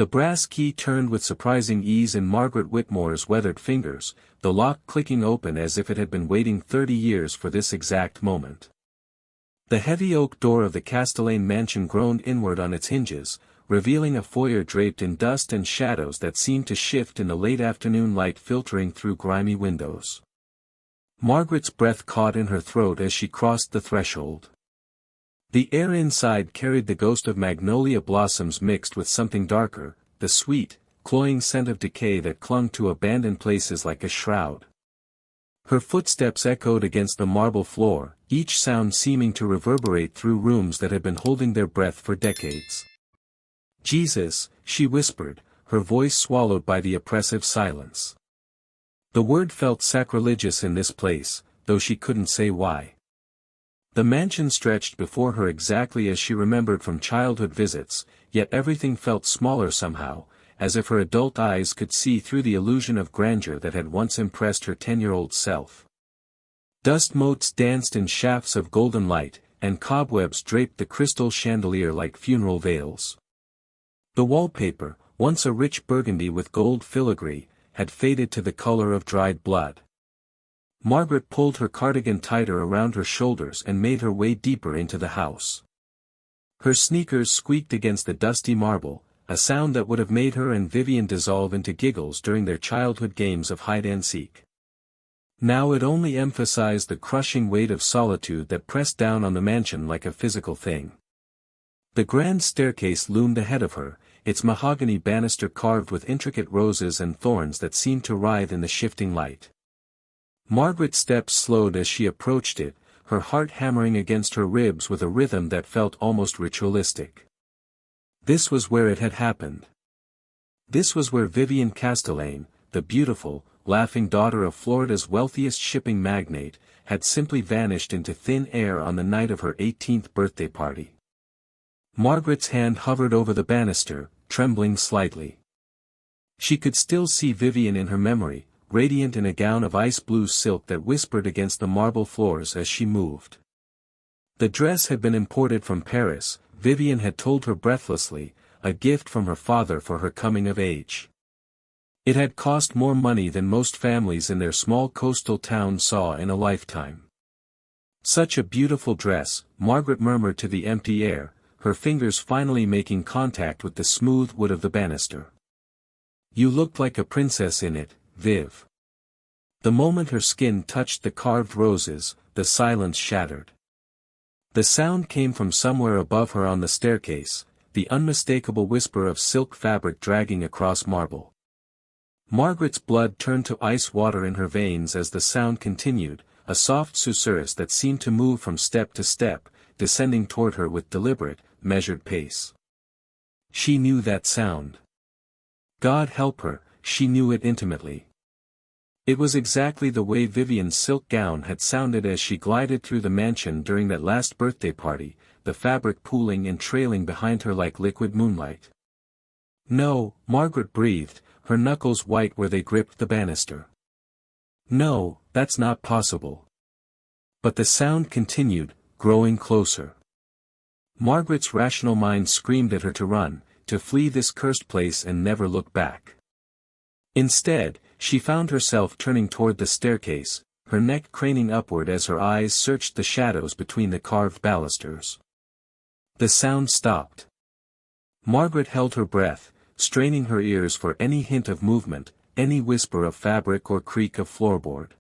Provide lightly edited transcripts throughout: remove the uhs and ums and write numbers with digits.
The brass key turned with surprising ease in Margaret Whitmore's weathered fingers, the lock clicking open as if it had been waiting 30 years for this exact moment. The heavy oak door of the Castellane mansion groaned inward on its hinges, revealing a foyer draped in dust and shadows that seemed to shift in the late afternoon light filtering through grimy windows. Margaret's breath caught in her throat as she crossed the threshold. The air inside carried the ghost of magnolia blossoms mixed with something darker, the sweet, cloying scent of decay that clung to abandoned places like a shroud. Her footsteps echoed against the marble floor, each sound seeming to reverberate through rooms that had been holding their breath for decades. "Jesus," she whispered, her voice swallowed by the oppressive silence. The word felt sacrilegious in this place, though she couldn't say why. The mansion stretched before her exactly as she remembered from childhood visits, yet everything felt smaller somehow, as if her adult eyes could see through the illusion of grandeur that had once impressed her 10-year-old self. Dust motes danced in shafts of golden light, and cobwebs draped the crystal chandelier like funeral veils. The wallpaper, once a rich burgundy with gold filigree, had faded to the color of dried blood. Margaret pulled her cardigan tighter around her shoulders and made her way deeper into the house. Her sneakers squeaked against the dusty marble, a sound that would have made her and Vivienne dissolve into giggles during their childhood games of hide-and-seek. Now it only emphasized the crushing weight of solitude that pressed down on the mansion like a physical thing. The grand staircase loomed ahead of her, its mahogany banister carved with intricate roses and thorns that seemed to writhe in the shifting light. Margaret's steps slowed as she approached it, her heart hammering against her ribs with a rhythm that felt almost ritualistic. This was where it had happened. This was where Vivienne Castellane, the beautiful, laughing daughter of Florida's wealthiest shipping magnate, had simply vanished into thin air on the night of her 18th birthday party. Margaret's hand hovered over the banister, trembling slightly. She could still see Vivienne in her memory, radiant in a gown of ice-blue silk that whispered against the marble floors as she moved. The dress had been imported from Paris, Vivienne had told her breathlessly, a gift from her father for her coming of age. It had cost more money than most families in their small coastal town saw in a lifetime. "Such a beautiful dress," Margaret murmured to the empty air, her fingers finally making contact with the smooth wood of the banister. "You looked like a princess in it, Viv." The moment her skin touched the carved roses, the silence shattered. The sound came from somewhere above her on the staircase, the unmistakable whisper of silk fabric dragging across marble. Margaret's blood turned to ice water in her veins as the sound continued, a soft susurrus that seemed to move from step to step, descending toward her with deliberate, measured pace. She knew that sound. God help her, she knew it intimately. It was exactly the way Vivienne's silk gown had sounded as she glided through the mansion during that last birthday party, the fabric pooling and trailing behind her like liquid moonlight. "No," Margaret breathed, her knuckles white where they gripped the banister. "No, that's not possible." But the sound continued, growing closer. Margaret's rational mind screamed at her to run, to flee this cursed place and never look back. Instead, she found herself turning toward the staircase, her neck craning upward as her eyes searched the shadows between the carved balusters. The sound stopped. Margaret held her breath, straining her ears for any hint of movement, any whisper of fabric or creak of floorboard.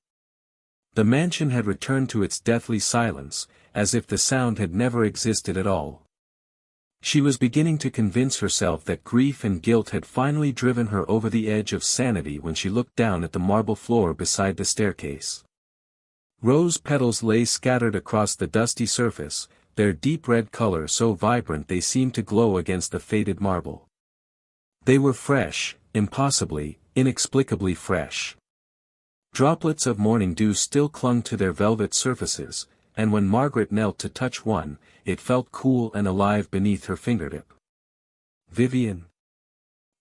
The mansion had returned to its deathly silence, as if the sound had never existed at all. She was beginning to convince herself that grief and guilt had finally driven her over the edge of sanity when she looked down at the marble floor beside the staircase. Rose petals lay scattered across the dusty surface, their deep red color so vibrant they seemed to glow against the faded marble. They were fresh, impossibly, inexplicably fresh. Droplets of morning dew still clung to their velvet surfaces, and when Margaret knelt to touch one, it felt cool and alive beneath her fingertip. "Vivienne."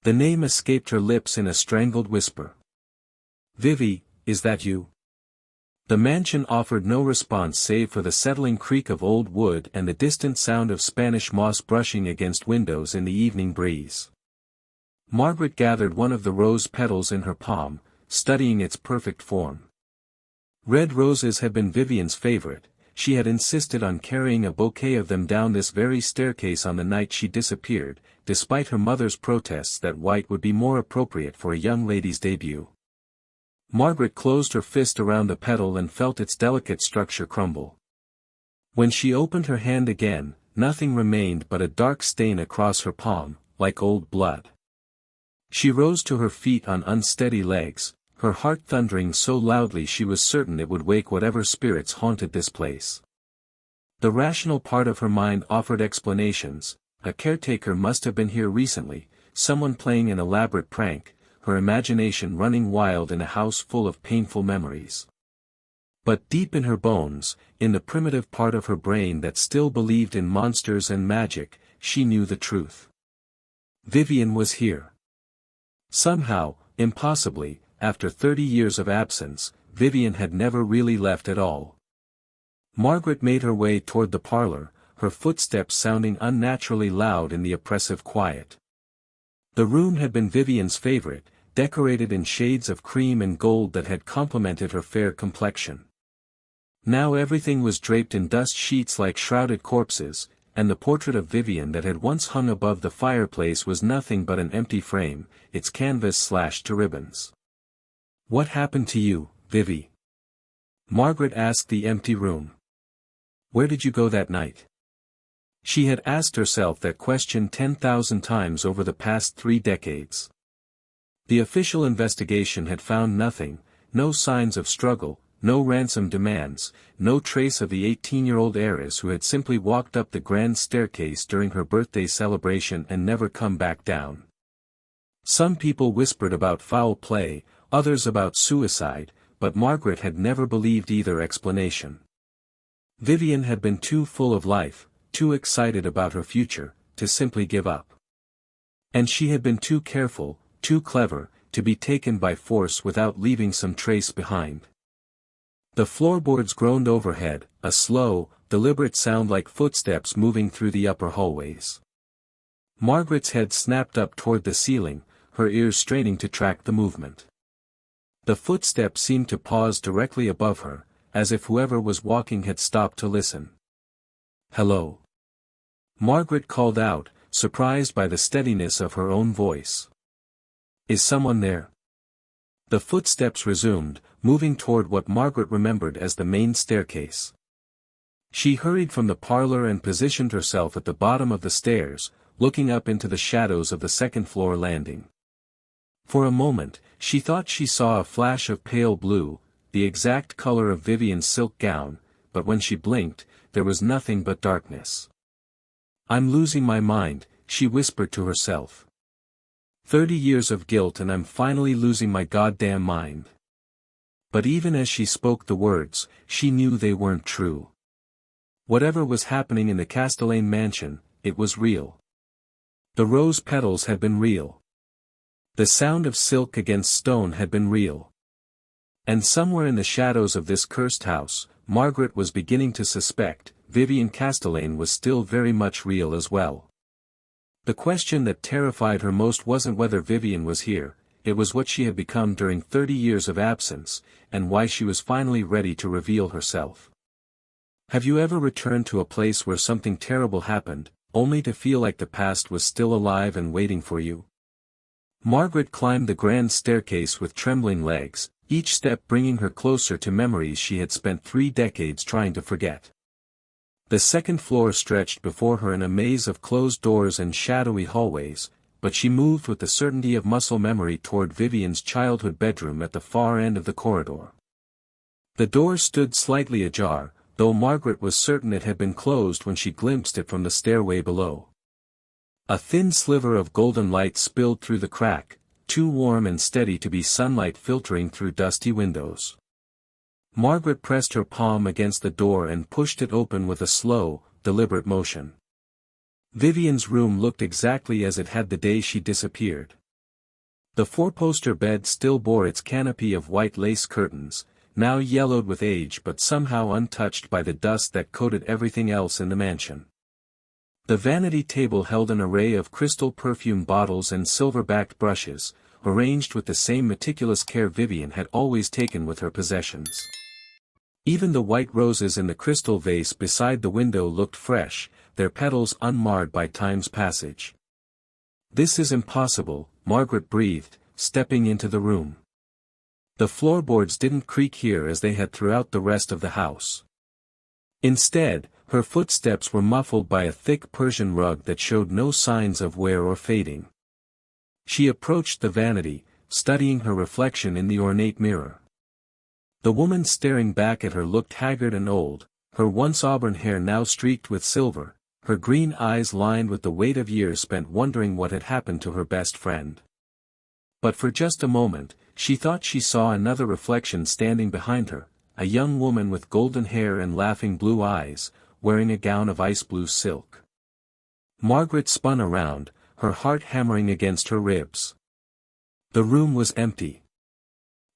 The name escaped her lips in a strangled whisper. "Vivi, is that you?" The mansion offered no response save for the settling creak of old wood and the distant sound of Spanish moss brushing against windows in the evening breeze. Margaret gathered one of the rose petals in her palm, studying its perfect form. Red roses had been Vivienne's favorite. She had insisted on carrying a bouquet of them down this very staircase on the night she disappeared, despite her mother's protests that white would be more appropriate for a young lady's debut. Margaret closed her fist around the petal and felt its delicate structure crumble. When she opened her hand again, nothing remained but a dark stain across her palm, like old blood. She rose to her feet on unsteady legs, her heart thundering so loudly she was certain it would wake whatever spirits haunted this place. The rational part of her mind offered explanations. A caretaker must have been here recently, someone playing an elaborate prank, her imagination running wild in a house full of painful memories. But deep in her bones, in the primitive part of her brain that still believed in monsters and magic, she knew the truth. Vivienne was here. Somehow, impossibly, after 30 years of absence, Vivienne had never really left at all. Margaret made her way toward the parlor, her footsteps sounding unnaturally loud in the oppressive quiet. The room had been Vivienne's favorite, decorated in shades of cream and gold that had complemented her fair complexion. Now everything was draped in dust sheets like shrouded corpses, and the portrait of Vivienne that had once hung above the fireplace was nothing but an empty frame, its canvas slashed to ribbons. "What happened to you, Vivi?" Margaret asked the empty room. "Where did you go that night?" She had asked herself that question 10,000 times over the past 3 decades. The official investigation had found nothing, no signs of struggle, no ransom demands, no trace of the 18-year-old heiress who had simply walked up the grand staircase during her birthday celebration and never come back down. Some people whispered about foul play, others about suicide, but Margaret had never believed either explanation. Vivienne had been too full of life, too excited about her future, to simply give up. And she had been too careful, too clever, to be taken by force without leaving some trace behind. The floorboards groaned overhead, a slow, deliberate sound like footsteps moving through the upper hallways. Margaret's head snapped up toward the ceiling, her ears straining to track the movement. The footsteps seemed to pause directly above her, as if whoever was walking had stopped to listen. "Hello?" Margaret called out, surprised by the steadiness of her own voice. "Is someone there?" The footsteps resumed, moving toward what Margaret remembered as the main staircase. She hurried from the parlor and positioned herself at the bottom of the stairs, looking up into the shadows of the second-floor landing. For a moment, she thought she saw a flash of pale blue, the exact color of Vivienne's silk gown, but when she blinked, there was nothing but darkness. "I'm losing my mind," she whispered to herself. 30 years of guilt and I'm finally losing my goddamn mind. But even as she spoke the words, she knew they weren't true. Whatever was happening in the Castellane mansion, it was real. The rose petals had been real. The sound of silk against stone had been real. And somewhere in the shadows of this cursed house, Margaret was beginning to suspect, Vivienne Castellane was still very much real as well. The question that terrified her most wasn't whether Vivienne was here, it was what she had become during 30 years of absence, and why she was finally ready to reveal herself. Have you ever returned to a place where something terrible happened, only to feel like the past was still alive and waiting for you? Margaret climbed the grand staircase with trembling legs, each step bringing her closer to memories she had spent 3 decades trying to forget. The second floor stretched before her in a maze of closed doors and shadowy hallways, but she moved with the certainty of muscle memory toward Vivienne's childhood bedroom at the far end of the corridor. The door stood slightly ajar, though Margaret was certain it had been closed when she glimpsed it from the stairway below. A thin sliver of golden light spilled through the crack, too warm and steady to be sunlight filtering through dusty windows. Margaret pressed her palm against the door and pushed it open with a slow, deliberate motion. Vivienne's room looked exactly as it had the day she disappeared. The 4-poster bed still bore its canopy of white lace curtains, now yellowed with age but somehow untouched by the dust that coated everything else in the mansion. The vanity table held an array of crystal perfume bottles and silver-backed brushes, arranged with the same meticulous care Vivienne had always taken with her possessions. Even the white roses in the crystal vase beside the window looked fresh, their petals unmarred by time's passage. "This is impossible," Margaret breathed, stepping into the room. The floorboards didn't creak here as they had throughout the rest of the house. Instead, her footsteps were muffled by a thick Persian rug that showed no signs of wear or fading. She approached the vanity, studying her reflection in the ornate mirror. The woman staring back at her looked haggard and old, her once auburn hair now streaked with silver, her green eyes lined with the weight of years spent wondering what had happened to her best friend. But for just a moment, she thought she saw another reflection standing behind her, a young woman with golden hair and laughing blue eyes, wearing a gown of ice blue silk. Margaret spun around, her heart hammering against her ribs. The room was empty.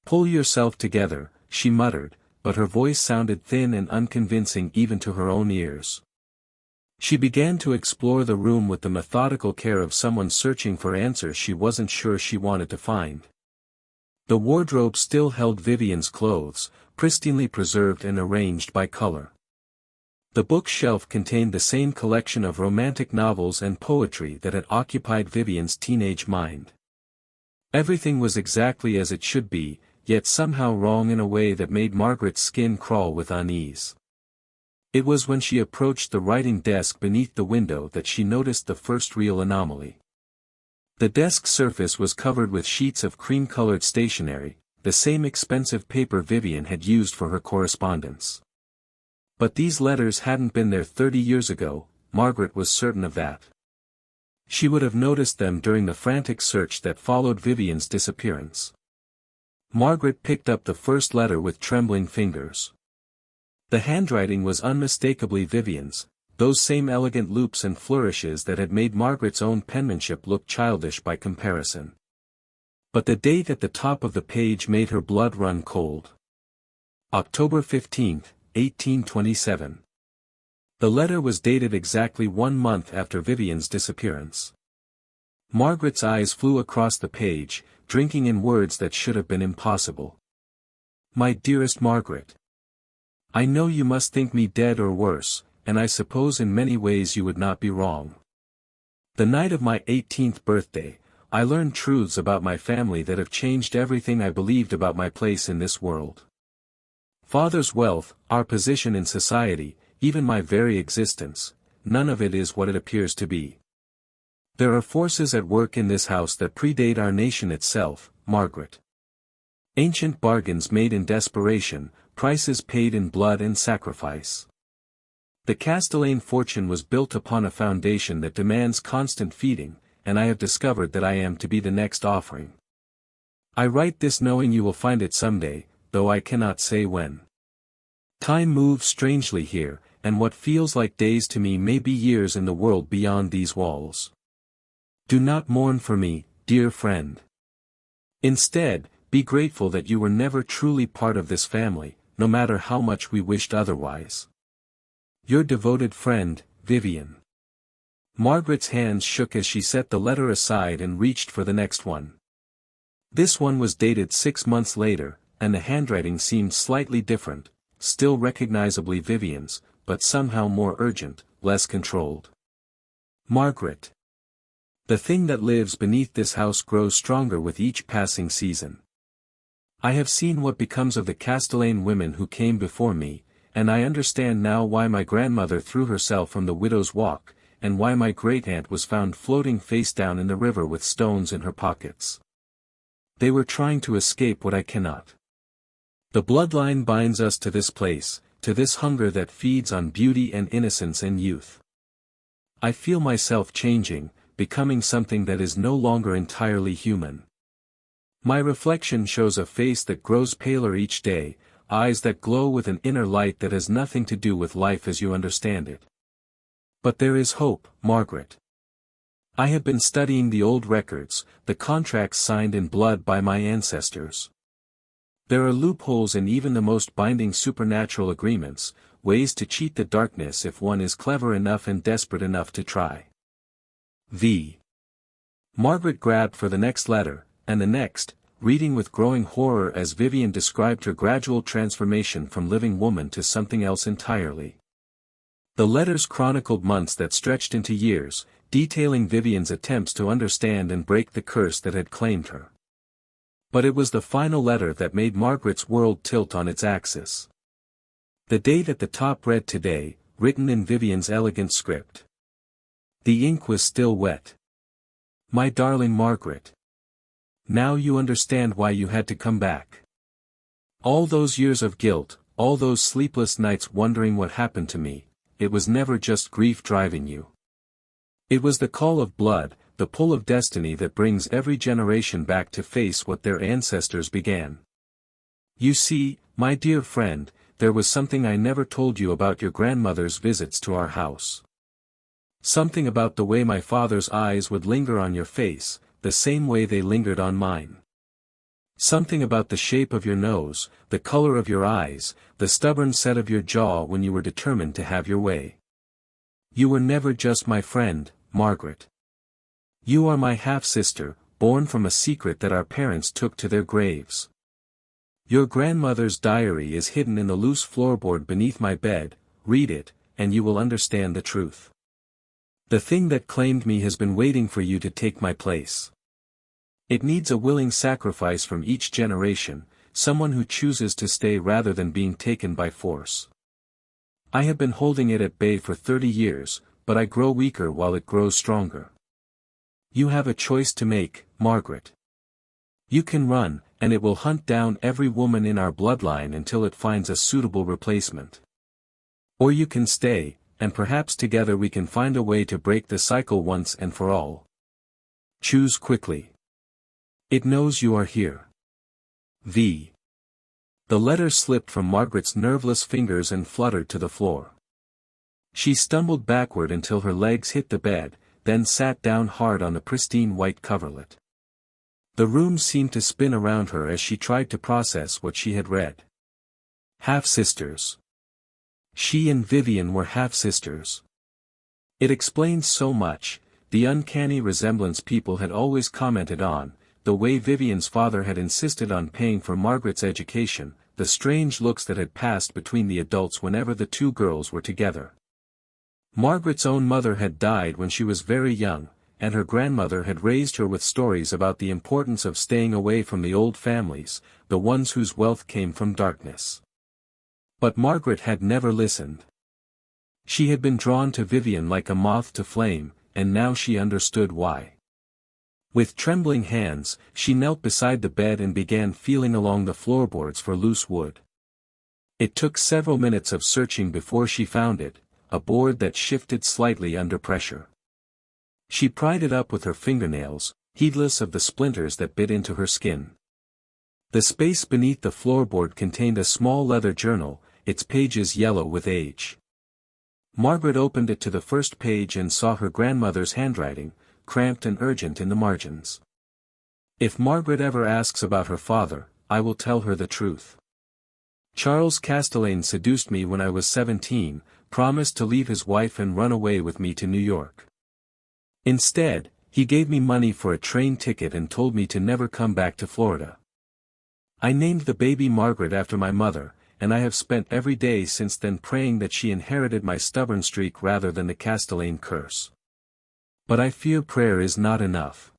"Pull yourself together," she muttered, but her voice sounded thin and unconvincing even to her own ears. She began to explore the room with the methodical care of someone searching for answers she wasn't sure she wanted to find. The wardrobe still held Vivienne's clothes, pristinely preserved and arranged by color. The bookshelf contained the same collection of romantic novels and poetry that had occupied Vivienne's teenage mind. Everything was exactly as it should be, yet somehow wrong in a way that made Margaret's skin crawl with unease. It was when she approached the writing desk beneath the window that she noticed the first real anomaly. The desk surface was covered with sheets of cream-colored stationery, the same expensive paper Vivienne had used for her correspondence. But these letters hadn't been there 30 years ago, Margaret was certain of that. She would have noticed them during the frantic search that followed Vivienne's disappearance. Margaret picked up the first letter with trembling fingers. The handwriting was unmistakably Vivienne's, those same elegant loops and flourishes that had made Margaret's own penmanship look childish by comparison. But the date at the top of the page made her blood run cold. October 15, 1827. The letter was dated exactly 1 month after Vivienne's disappearance. Margaret's eyes flew across the page, drinking in words that should have been impossible. "My dearest Margaret. I know you must think me dead or worse, and I suppose in many ways you would not be wrong. The night of my 18th birthday, I learned truths about my family that have changed everything I believed about my place in this world. Father's wealth, our position in society, even my very existence, none of it is what it appears to be. There are forces at work in this house that predate our nation itself, Margaret. Ancient bargains made in desperation, prices paid in blood and sacrifice. The Castellane fortune was built upon a foundation that demands constant feeding, and I have discovered that I am to be the next offering. I write this knowing you will find it someday, though I cannot say when. Time moves strangely here, and what feels like days to me may be years in the world beyond these walls. Do not mourn for me, dear friend. Instead, be grateful that you were never truly part of this family, no matter how much we wished otherwise. Your devoted friend, Vivienne." Margaret's hands shook as she set the letter aside and reached for the next one. This one was dated 6 months later, and the handwriting seemed slightly different, still recognizably Vivienne's, but somehow more urgent, less controlled. "Margaret. The thing that lives beneath this house grows stronger with each passing season. I have seen what becomes of the Castellane women who came before me, and I understand now why my grandmother threw herself from the widow's walk, and why my great-aunt was found floating face down in the river with stones in her pockets. They were trying to escape what I cannot. The bloodline binds us to this place, to this hunger that feeds on beauty and innocence and youth. I feel myself changing, becoming something that is no longer entirely human. My reflection shows a face that grows paler each day, eyes that glow with an inner light that has nothing to do with life as you understand it. But there is hope, Margaret. I have been studying the old records, the contracts signed in blood by my ancestors. There are loopholes in even the most binding supernatural agreements, ways to cheat the darkness if one is clever enough and desperate enough to try. V. Margaret grabbed for the next letter, and the next, reading with growing horror as Vivienne described her gradual transformation from living woman to something else entirely. The letters chronicled months that stretched into years, detailing Vivienne's attempts to understand and break the curse that had claimed her. But it was the final letter that made Margaret's world tilt on its axis. The date at the top read "Today," written in Vivienne's elegant script. The ink was still wet. "My darling Margaret. Now you understand why you had to come back. All those years of guilt, all those sleepless nights wondering what happened to me, it was never just grief driving you. It was the call of blood, the pull of destiny that brings every generation back to face what their ancestors began. You see, my dear friend, there was something I never told you about your grandmother's visits to our house. Something about the way my father's eyes would linger on your face, the same way they lingered on mine. Something about the shape of your nose, the color of your eyes, the stubborn set of your jaw when you were determined to have your way. You were never just my friend, Margaret. You are my half-sister, born from a secret that our parents took to their graves. Your grandmother's diary is hidden in the loose floorboard beneath my bed, read it, and you will understand the truth. The thing that claimed me has been waiting for you to take my place. It needs a willing sacrifice from each generation, someone who chooses to stay rather than being taken by force. I have been holding it at bay for 30 years, but I grow weaker while it grows stronger. You have a choice to make, Margaret. You can run, and it will hunt down every woman in our bloodline until it finds a suitable replacement. Or you can stay, and perhaps together we can find a way to break the cycle once and for all. Choose quickly. It knows you are here. V. The letter slipped from Margaret's nerveless fingers and fluttered to the floor. She stumbled backward until her legs hit the bed, then sat down hard on the pristine white coverlet. The room seemed to spin around her as she tried to process what she had read. Half-sisters. She and Vivienne were half-sisters. It explained so much, the uncanny resemblance people had always commented on, the way Vivienne's father had insisted on paying for Margaret's education, the strange looks that had passed between the adults whenever the two girls were together. Margaret's own mother had died when she was very young, and her grandmother had raised her with stories about the importance of staying away from the old families, the ones whose wealth came from darkness. But Margaret had never listened. She had been drawn to Vivienne like a moth to flame, and now she understood why. With trembling hands, she knelt beside the bed and began feeling along the floorboards for loose wood. It took several minutes of searching before she found it, a board that shifted slightly under pressure. She pried it up with her fingernails, heedless of the splinters that bit into her skin. The space beneath the floorboard contained a small leather journal, its pages yellow with age. Margaret opened it to the first page and saw her grandmother's handwriting, cramped and urgent in the margins. If Margaret ever asks about her father, I will tell her the truth. Charles Castellane seduced me when I was 17, promised to leave his wife and run away with me to New York. Instead, he gave me money for a train ticket and told me to never come back to Florida. I named the baby Margaret after my mother, and I have spent every day since then praying that she inherited my stubborn streak rather than the Castellane curse. But I fear prayer is not enough.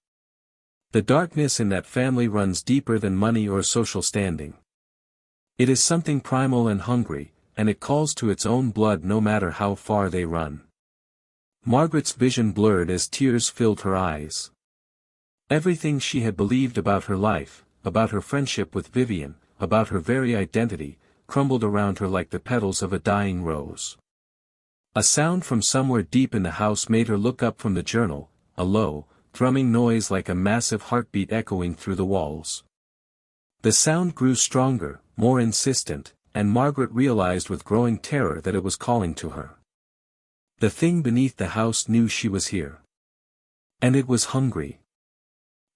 The darkness in that family runs deeper than money or social standing. It is something primal and hungry, and it calls to its own blood no matter how far they run. Margaret's vision blurred as tears filled her eyes. Everything she had believed about her life, about her friendship with Vivienne, about her very identity, crumbled around her like the petals of a dying rose. A sound from somewhere deep in the house made her look up from the journal, a low, thrumming noise like a massive heartbeat echoing through the walls. The sound grew stronger, more insistent, and Margaret realized with growing terror that it was calling to her. The thing beneath the house knew she was here. And it was hungry.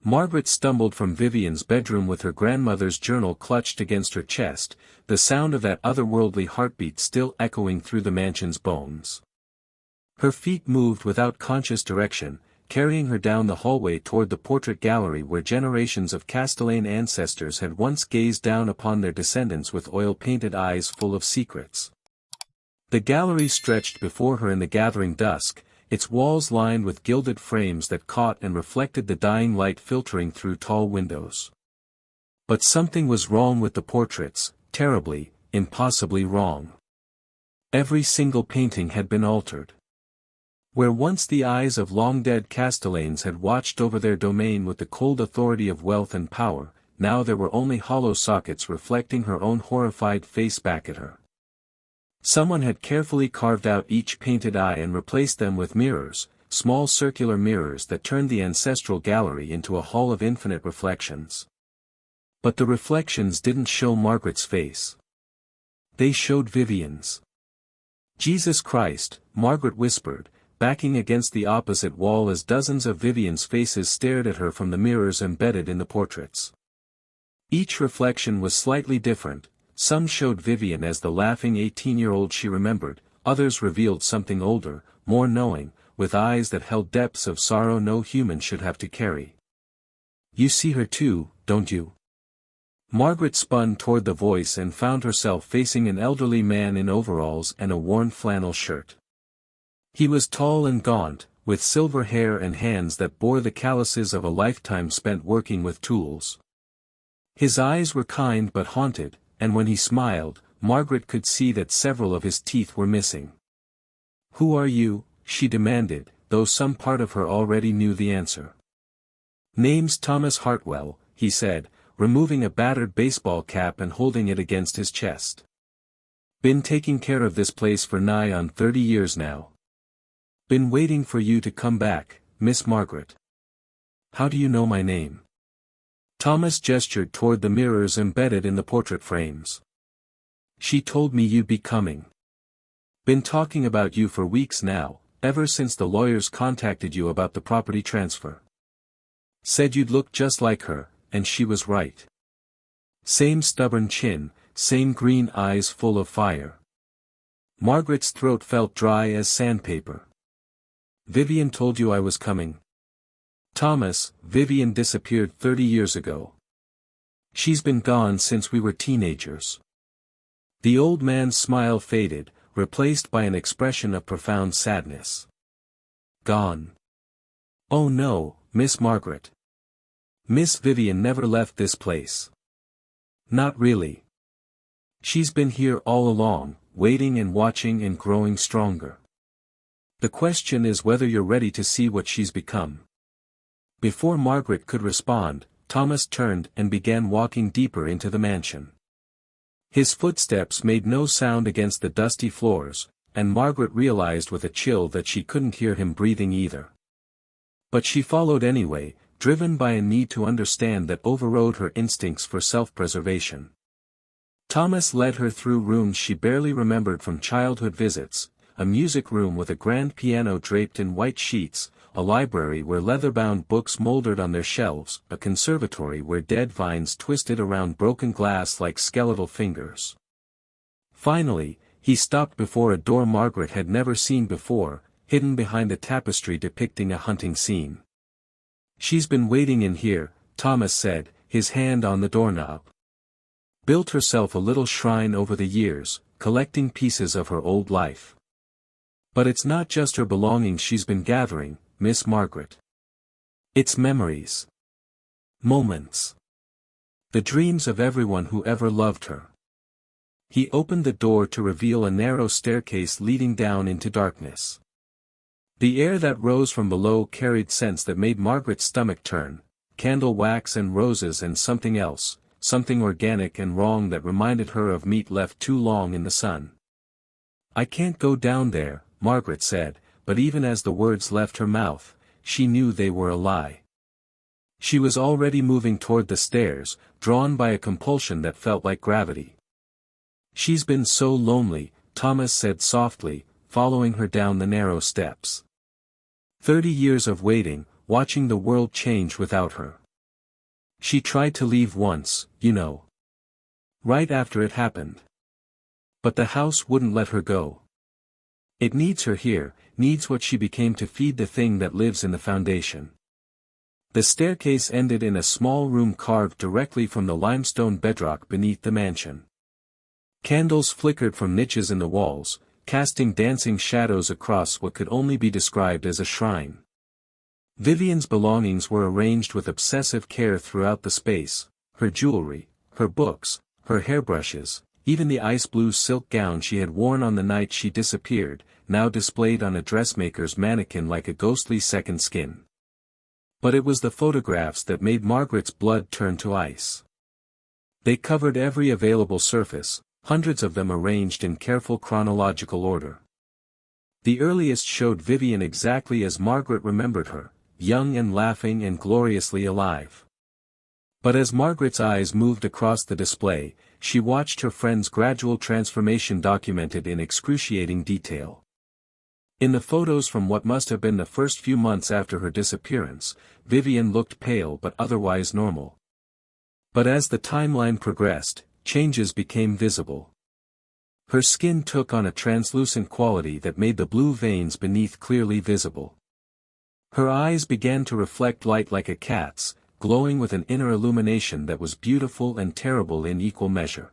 Margaret stumbled from Vivienne's bedroom with her grandmother's journal clutched against her chest, the sound of that otherworldly heartbeat still echoing through the mansion's bones. Her feet moved without conscious direction, carrying her down the hallway toward the portrait gallery where generations of Castellane ancestors had once gazed down upon their descendants with oil-painted eyes full of secrets. The gallery stretched before her in the gathering dusk, its walls lined with gilded frames that caught and reflected the dying light filtering through tall windows. But something was wrong with the portraits, terribly, impossibly wrong. Every single painting had been altered. Where once the eyes of long-dead Castellanes had watched over their domain with the cold authority of wealth and power, now there were only hollow sockets reflecting her own horrified face back at her. Someone had carefully carved out each painted eye and replaced them with mirrors, small circular mirrors that turned the ancestral gallery into a hall of infinite reflections. But the reflections didn't show Margaret's face. They showed Vivienne's. "Jesus Christ," Margaret whispered, backing against the opposite wall as dozens of Vivienne's faces stared at her from the mirrors embedded in the portraits. Each reflection was slightly different. Some showed Vivienne as the laughing 18-year-old she remembered, others revealed something older, more knowing, with eyes that held depths of sorrow no human should have to carry. "You see her too, don't you?" Margaret spun toward the voice and found herself facing an elderly man in overalls and a worn flannel shirt. He was tall and gaunt, with silver hair and hands that bore the calluses of a lifetime spent working with tools. His eyes were kind but haunted, and when he smiled, Margaret could see that several of his teeth were missing. "Who are you?" she demanded, though some part of her already knew the answer. "Name's Thomas Hartwell," he said, removing a battered baseball cap and holding it against his chest. "Been taking care of this place for nigh on 30 years now. Been waiting for you to come back, Miss Margaret." "How do you know my name?" Thomas gestured toward the mirrors embedded in the portrait frames. "She told me you'd be coming. Been talking about you for weeks now, ever since the lawyers contacted you about the property transfer. Said you'd look just like her, and she was right. Same stubborn chin, same green eyes full of fire." Margaret's throat felt dry as sandpaper. "Vivienne told you I was coming?" "Thomas, Vivienne disappeared 30 years ago. She's been gone since we were teenagers." The old man's smile faded, replaced by an expression of profound sadness. "Gone? Oh no, Miss Margaret. Miss Vivienne never left this place. Not really. She's been here all along, waiting and watching and growing stronger. The question is whether you're ready to see what she's become." Before Margaret could respond, Thomas turned and began walking deeper into the mansion. His footsteps made no sound against the dusty floors, and Margaret realized with a chill that she couldn't hear him breathing either. But she followed anyway, driven by a need to understand that overrode her instincts for self-preservation. Thomas led her through rooms she barely remembered from childhood visits, a music room with a grand piano draped in white sheets, a library where leather-bound books mouldered on their shelves, a conservatory where dead vines twisted around broken glass like skeletal fingers. Finally, he stopped before a door Margaret had never seen before, hidden behind a tapestry depicting a hunting scene. "She's been waiting in here," Thomas said, his hand on the doorknob. "Built herself a little shrine over the years, collecting pieces of her old life. But it's not just her belongings she's been gathering, Miss Margaret. It's memories. Moments. The dreams of everyone who ever loved her." He opened the door to reveal a narrow staircase leading down into darkness. The air that rose from below carried scents that made Margaret's stomach turn, candle wax and roses and something else, something organic and wrong that reminded her of meat left too long in the sun. "I can't go down there," Margaret said, but even as the words left her mouth, she knew they were a lie. She was already moving toward the stairs, drawn by a compulsion that felt like gravity. "She's been so lonely," Thomas said softly, following her down the narrow steps. 30 years of waiting, watching the world change without her. She tried to leave once, you know. Right after it happened. But the house wouldn't let her go. It needs her here, needs what she became to feed the thing that lives in the foundation. The staircase ended in a small room carved directly from the limestone bedrock beneath the mansion. Candles flickered from niches in the walls, casting dancing shadows across what could only be described as a shrine. Vivienne's belongings were arranged with obsessive care throughout the space, her jewelry, her books, her hairbrushes, even the ice blue silk gown she had worn on the night she disappeared, now displayed on a dressmaker's mannequin like a ghostly second skin. But it was the photographs that made Margaret's blood turn to ice. They covered every available surface, hundreds of them arranged in careful chronological order. The earliest showed Vivienne exactly as Margaret remembered her, young and laughing and gloriously alive. But as Margaret's eyes moved across the display, she watched her friend's gradual transformation documented in excruciating detail. In the photos from what must have been the first few months after her disappearance, Vivienne looked pale but otherwise normal. But as the timeline progressed, changes became visible. Her skin took on a translucent quality that made the blue veins beneath clearly visible. Her eyes began to reflect light like a cat's, glowing with an inner illumination that was beautiful and terrible in equal measure.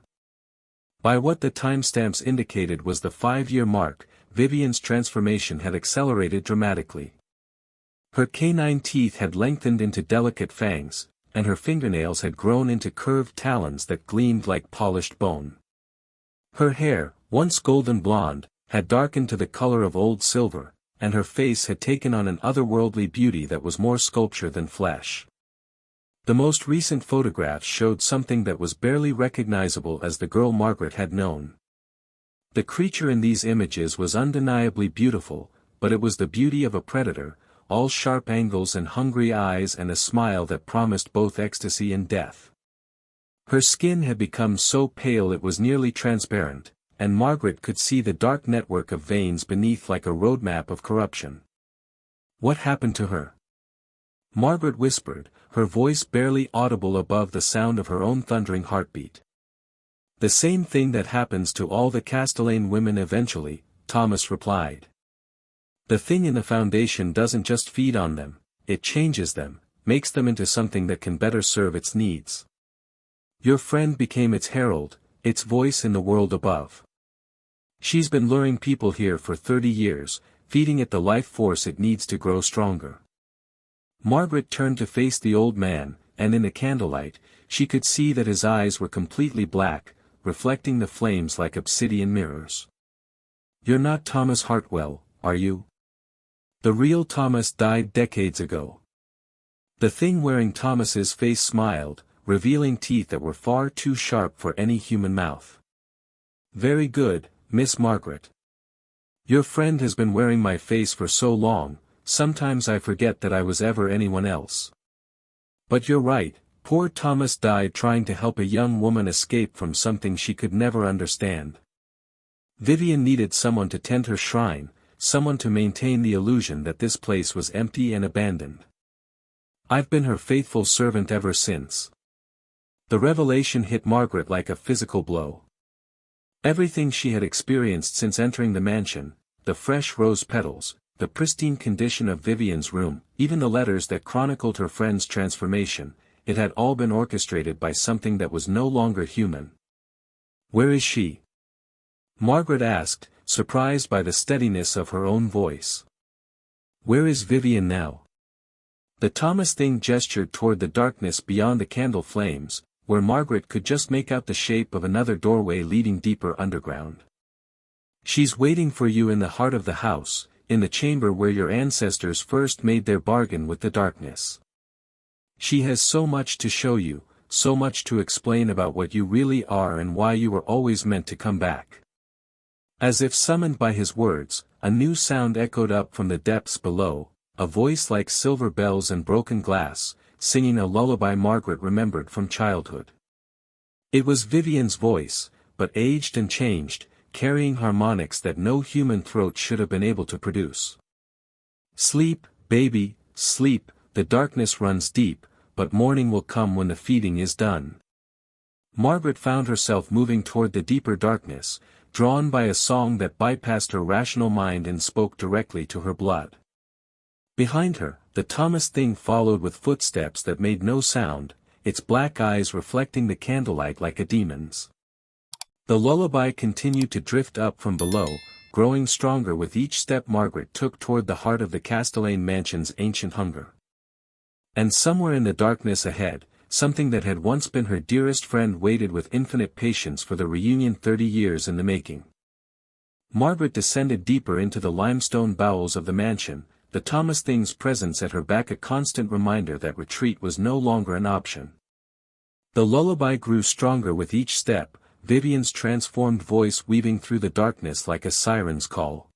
By what the timestamps indicated was the 5-year mark, Vivienne's transformation had accelerated dramatically. Her canine teeth had lengthened into delicate fangs, and her fingernails had grown into curved talons that gleamed like polished bone. Her hair, once golden blonde, had darkened to the color of old silver, and her face had taken on an otherworldly beauty that was more sculpture than flesh. The most recent photographs showed something that was barely recognizable as the girl Margaret had known. The creature in these images was undeniably beautiful, but it was the beauty of a predator, all sharp angles and hungry eyes and a smile that promised both ecstasy and death. Her skin had become so pale it was nearly transparent, and Margaret could see the dark network of veins beneath like a roadmap of corruption. What happened to her? Margaret whispered, her voice barely audible above the sound of her own thundering heartbeat. The same thing that happens to all the Castellane women eventually, Thomas replied. The thing in the foundation doesn't just feed on them, it changes them, makes them into something that can better serve its needs. Your friend became its herald, its voice in the world above. She's been luring people here for 30 years, feeding it the life force it needs to grow stronger. Margaret turned to face the old man, and in the candlelight, she could see that his eyes were completely black, reflecting the flames like obsidian mirrors. You're not Thomas Hartwell, are you? The real Thomas died decades ago. The thing wearing Thomas's face smiled, revealing teeth that were far too sharp for any human mouth. Very good, Miss Margaret. Your friend has been wearing my face for so long, sometimes I forget that I was ever anyone else. But you're right, poor Thomas died trying to help a young woman escape from something she could never understand. Vivienne needed someone to tend her shrine, someone to maintain the illusion that this place was empty and abandoned. I've been her faithful servant ever since. The revelation hit Margaret like a physical blow. Everything she had experienced since entering the mansion, the fresh rose petals, the pristine condition of Vivienne's room, even the letters that chronicled her friend's transformation, it had all been orchestrated by something that was no longer human. Where is she? Margaret asked, surprised by the steadiness of her own voice. Where is Vivienne now? The Thomas thing gestured toward the darkness beyond the candle flames, where Margaret could just make out the shape of another doorway leading deeper underground. She's waiting for you in the heart of the house, in the chamber where your ancestors first made their bargain with the darkness. She has so much to show you, so much to explain about what you really are and why you were always meant to come back. As if summoned by his words, a new sound echoed up from the depths below, a voice like silver bells and broken glass, singing a lullaby Margaret remembered from childhood. It was Vivienne's voice, but aged and changed, carrying harmonics that no human throat should have been able to produce. Sleep, baby, sleep, the darkness runs deep, but morning will come when the feeding is done. Margaret found herself moving toward the deeper darkness, drawn by a song that bypassed her rational mind and spoke directly to her blood. Behind her, the Thomas thing followed with footsteps that made no sound, its black eyes reflecting the candlelight like a demon's. The lullaby continued to drift up from below, growing stronger with each step Margaret took toward the heart of the Castellane mansion's ancient hunger. And somewhere in the darkness ahead, something that had once been her dearest friend waited with infinite patience for the reunion 30 years in the making. Margaret descended deeper into the limestone bowels of the mansion, the Thomas thing's presence at her back a constant reminder that retreat was no longer an option. The lullaby grew stronger with each step, Vivienne's transformed voice weaving through the darkness like a siren's call.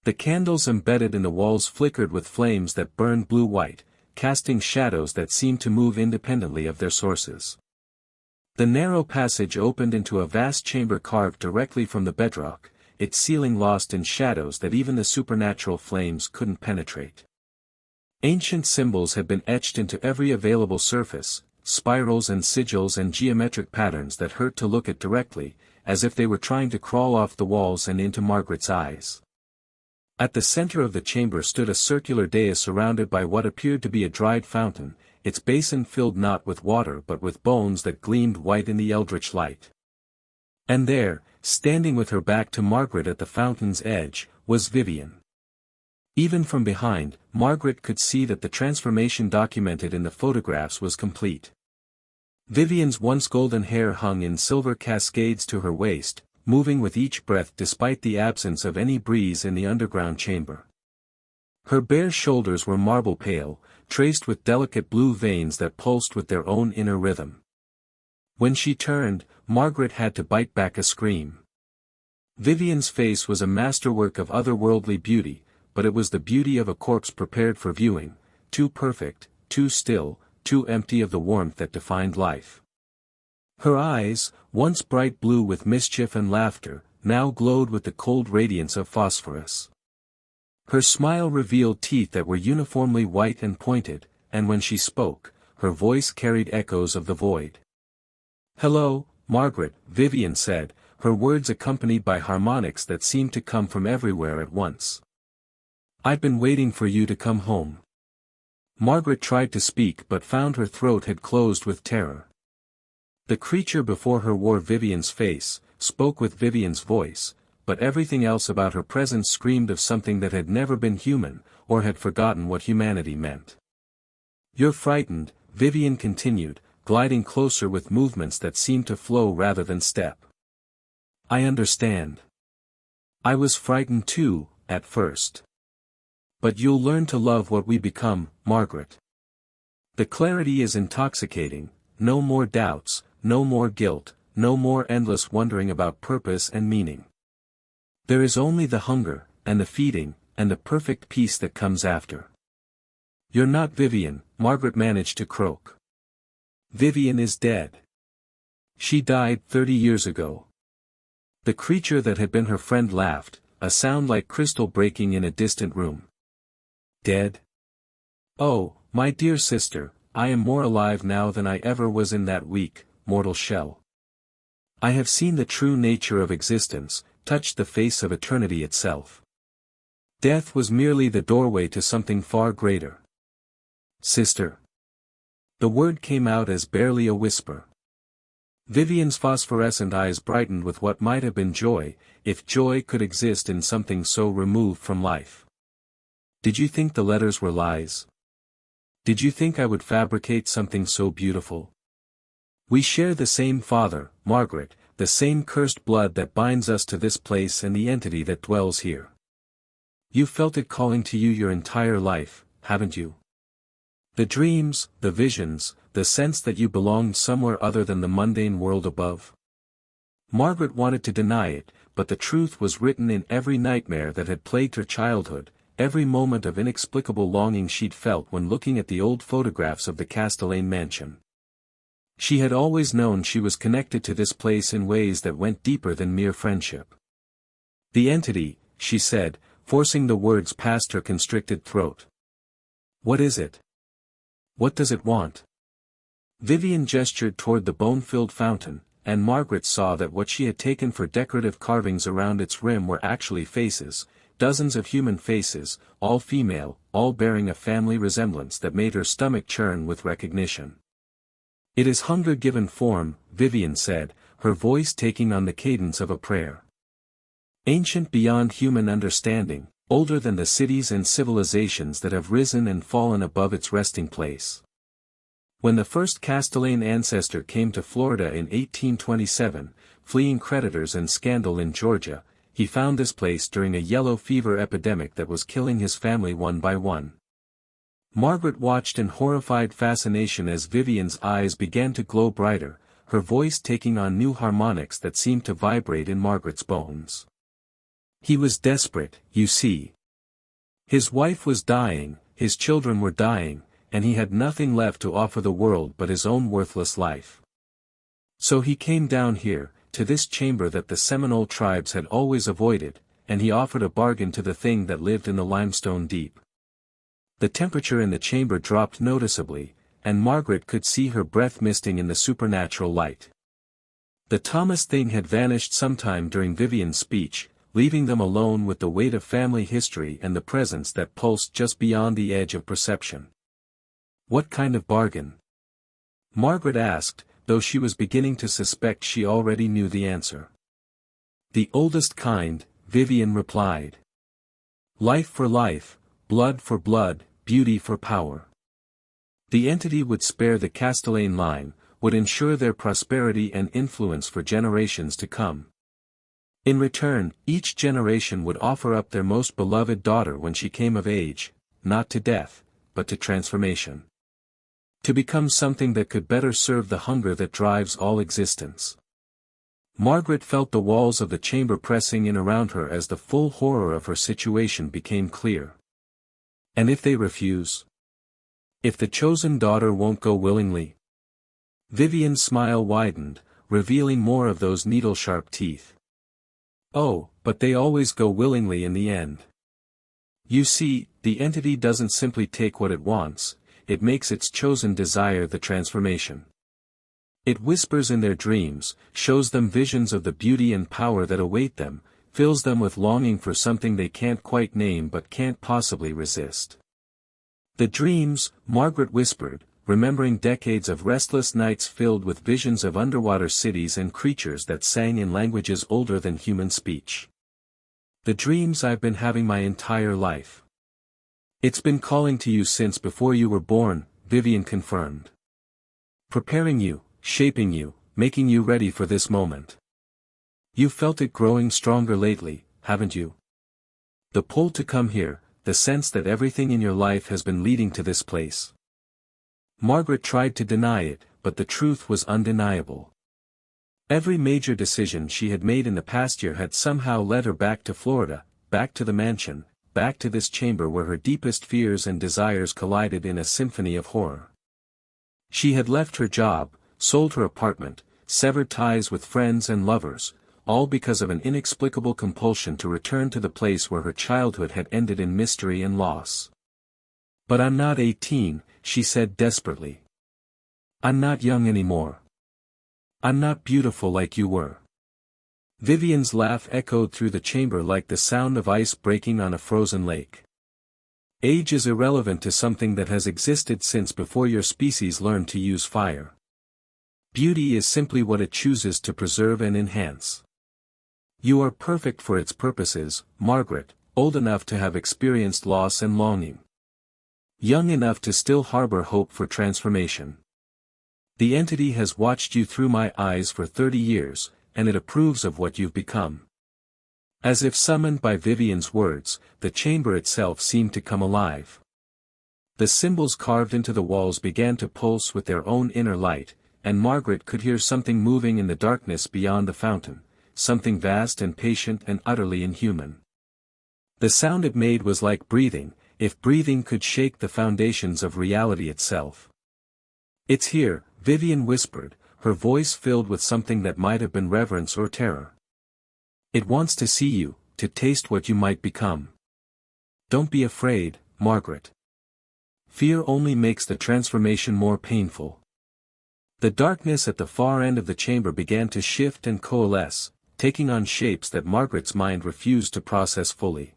The candles embedded in the walls flickered with flames that burned blue-white, casting shadows that seemed to move independently of their sources. The narrow passage opened into a vast chamber carved directly from the bedrock, its ceiling lost in shadows that even the supernatural flames couldn't penetrate. Ancient symbols had been etched into every available surface, spirals and sigils and geometric patterns that hurt to look at directly, as if they were trying to crawl off the walls and into Margaret's eyes. At the center of the chamber stood a circular dais surrounded by what appeared to be a dried fountain, its basin filled not with water but with bones that gleamed white in the eldritch light. And there, standing with her back to Margaret at the fountain's edge, was Vivienne. Even from behind, Margaret could see that the transformation documented in the photographs was complete. Vivienne's once golden hair hung in silver cascades to her waist, moving with each breath despite the absence of any breeze in the underground chamber. Her bare shoulders were marble pale, traced with delicate blue veins that pulsed with their own inner rhythm. When she turned, Margaret had to bite back a scream. Vivienne's face was a masterwork of otherworldly beauty, but it was the beauty of a corpse prepared for viewing, too perfect, too still, too empty of the warmth that defined life. Her eyes, once bright blue with mischief and laughter, now glowed with the cold radiance of phosphorus. Her smile revealed teeth that were uniformly white and pointed, and when she spoke, her voice carried echoes of the void. "Hello, Margaret," Vivienne said, her words accompanied by harmonics that seemed to come from everywhere at once. "I've been waiting for you to come home." Margaret tried to speak but found her throat had closed with terror. The creature before her wore Vivienne's face, spoke with Vivienne's voice, but everything else about her presence screamed of something that had never been human, or had forgotten what humanity meant. "You're frightened," Vivienne continued, gliding closer with movements that seemed to flow rather than step. "I understand. I was frightened too, at first. But you'll learn to love what we become, Margaret. The clarity is intoxicating, no more doubts, no more guilt, no more endless wondering about purpose and meaning. There is only the hunger, and the feeding, and the perfect peace that comes after." "You're not Vivienne," Margaret managed to croak. "Vivienne is dead. She died 30 years ago." The creature that had been her friend laughed, a sound like crystal breaking in a distant room. "Dead? Oh, my dear sister, I am more alive now than I ever was in that weak, mortal shell. I have seen the true nature of existence, touched the face of eternity itself. Death was merely the doorway to something far greater. Sister." The word came out as barely a whisper. Vivienne's phosphorescent eyes brightened with what might have been joy, if joy could exist in something so removed from life. "Did you think the letters were lies? Did you think I would fabricate something so beautiful? We share the same father, Margaret, the same cursed blood that binds us to this place and the entity that dwells here. You felt it calling to you your entire life, haven't you? The dreams, the visions, the sense that you belonged somewhere other than the mundane world above." Margaret wanted to deny it, but the truth was written in every nightmare that had plagued her childhood, every moment of inexplicable longing she'd felt when looking at the old photographs of the Castellane mansion. She had always known she was connected to this place in ways that went deeper than mere friendship. "The entity," she said, forcing the words past her constricted throat. "What is it?" What does it want? Vivienne gestured toward the bone-filled fountain, and Margaret saw that what she had taken for decorative carvings around its rim were actually faces, dozens of human faces, all female, all bearing a family resemblance that made her stomach churn with recognition. It is hunger given form, Vivienne said, her voice taking on the cadence of a prayer. Ancient beyond human understanding, older than the cities and civilizations that have risen and fallen above its resting place. When the first Castellane ancestor came to Florida in 1827, fleeing creditors and scandal in Georgia, he found this place during a yellow fever epidemic that was killing his family one by one. Margaret watched in horrified fascination as Vivienne's eyes began to glow brighter, her voice taking on new harmonics that seemed to vibrate in Margaret's bones. He was desperate, you see. His wife was dying, his children were dying, and he had nothing left to offer the world but his own worthless life. So he came down here, to this chamber that the Seminole tribes had always avoided, and he offered a bargain to the thing that lived in the limestone deep. The temperature in the chamber dropped noticeably, and Margaret could see her breath misting in the supernatural light. The Thomas thing had vanished sometime during Vivienne's speech, leaving them alone with the weight of family history and the presence that pulsed just beyond the edge of perception. What kind of bargain? Margaret asked, though she was beginning to suspect she already knew the answer. The oldest kind, Vivienne replied. Life for life, blood for blood, beauty for power. The entity would spare the Castellane line, would ensure their prosperity and influence for generations to come. In return, each generation would offer up their most beloved daughter when she came of age, not to death, but to transformation. To become something that could better serve the hunger that drives all existence. Margaret felt the walls of the chamber pressing in around her as the full horror of her situation became clear. And if they refuse? If the chosen daughter won't go willingly? Vivienne's smile widened, revealing more of those needle-sharp teeth. Oh, but they always go willingly in the end. You see, the entity doesn't simply take what it wants, it makes its chosen desire the transformation. It whispers in their dreams, shows them visions of the beauty and power that await them, fills them with longing for something they can't quite name but can't possibly resist. The dreams, Margaret whispered, remembering decades of restless nights filled with visions of underwater cities and creatures that sang in languages older than human speech. The dreams I've been having my entire life. It's been calling to you since before you were born, Vivienne confirmed. Preparing you, shaping you, making you ready for this moment. You've felt it growing stronger lately, haven't you? The pull to come here, the sense that everything in your life has been leading to this place. Margaret tried to deny it, but the truth was undeniable. Every major decision she had made in the past year had somehow led her back to Florida, back to the mansion, back to this chamber where her deepest fears and desires collided in a symphony of horror. She had left her job, sold her apartment, severed ties with friends and lovers, all because of an inexplicable compulsion to return to the place where her childhood had ended in mystery and loss. But I'm not 18, she said desperately. I'm not young anymore. I'm not beautiful like you were. Vivienne's laugh echoed through the chamber like the sound of ice breaking on a frozen lake. Age is irrelevant to something that has existed since before your species learned to use fire. Beauty is simply what it chooses to preserve and enhance. You are perfect for its purposes, Margaret, old enough to have experienced loss and longing. Young enough to still harbor hope for transformation. The entity has watched you through my eyes for 30 years, and it approves of what you've become. As if summoned by Vivienne's words, the chamber itself seemed to come alive. The symbols carved into the walls began to pulse with their own inner light, and Margaret could hear something moving in the darkness beyond the fountain, something vast and patient and utterly inhuman. The sound it made was like breathing, if breathing could shake the foundations of reality itself. It's here, Vivienne whispered, her voice filled with something that might have been reverence or terror. It wants to see you, to taste what you might become. Don't be afraid, Margaret. Fear only makes the transformation more painful. The darkness at the far end of the chamber began to shift and coalesce, taking on shapes that Margaret's mind refused to process fully.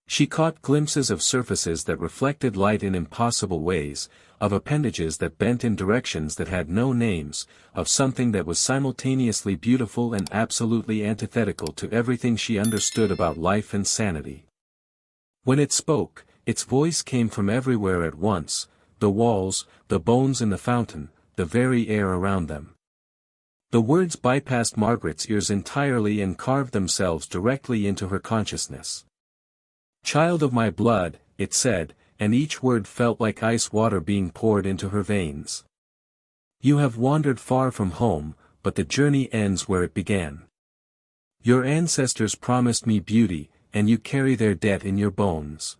She caught glimpses of surfaces that reflected light in impossible ways, of appendages that bent in directions that had no names, of something that was simultaneously beautiful and absolutely antithetical to everything she understood about life and sanity. When it spoke, its voice came from everywhere at once, the walls, the bones in the fountain, the very air around them. The words bypassed Margaret's ears entirely and carved themselves directly into her consciousness. "Child of my blood," it said, and each word felt like ice water being poured into her veins. "You have wandered far from home, but the journey ends where it began. Your ancestors promised me beauty, and you carry their debt in your bones.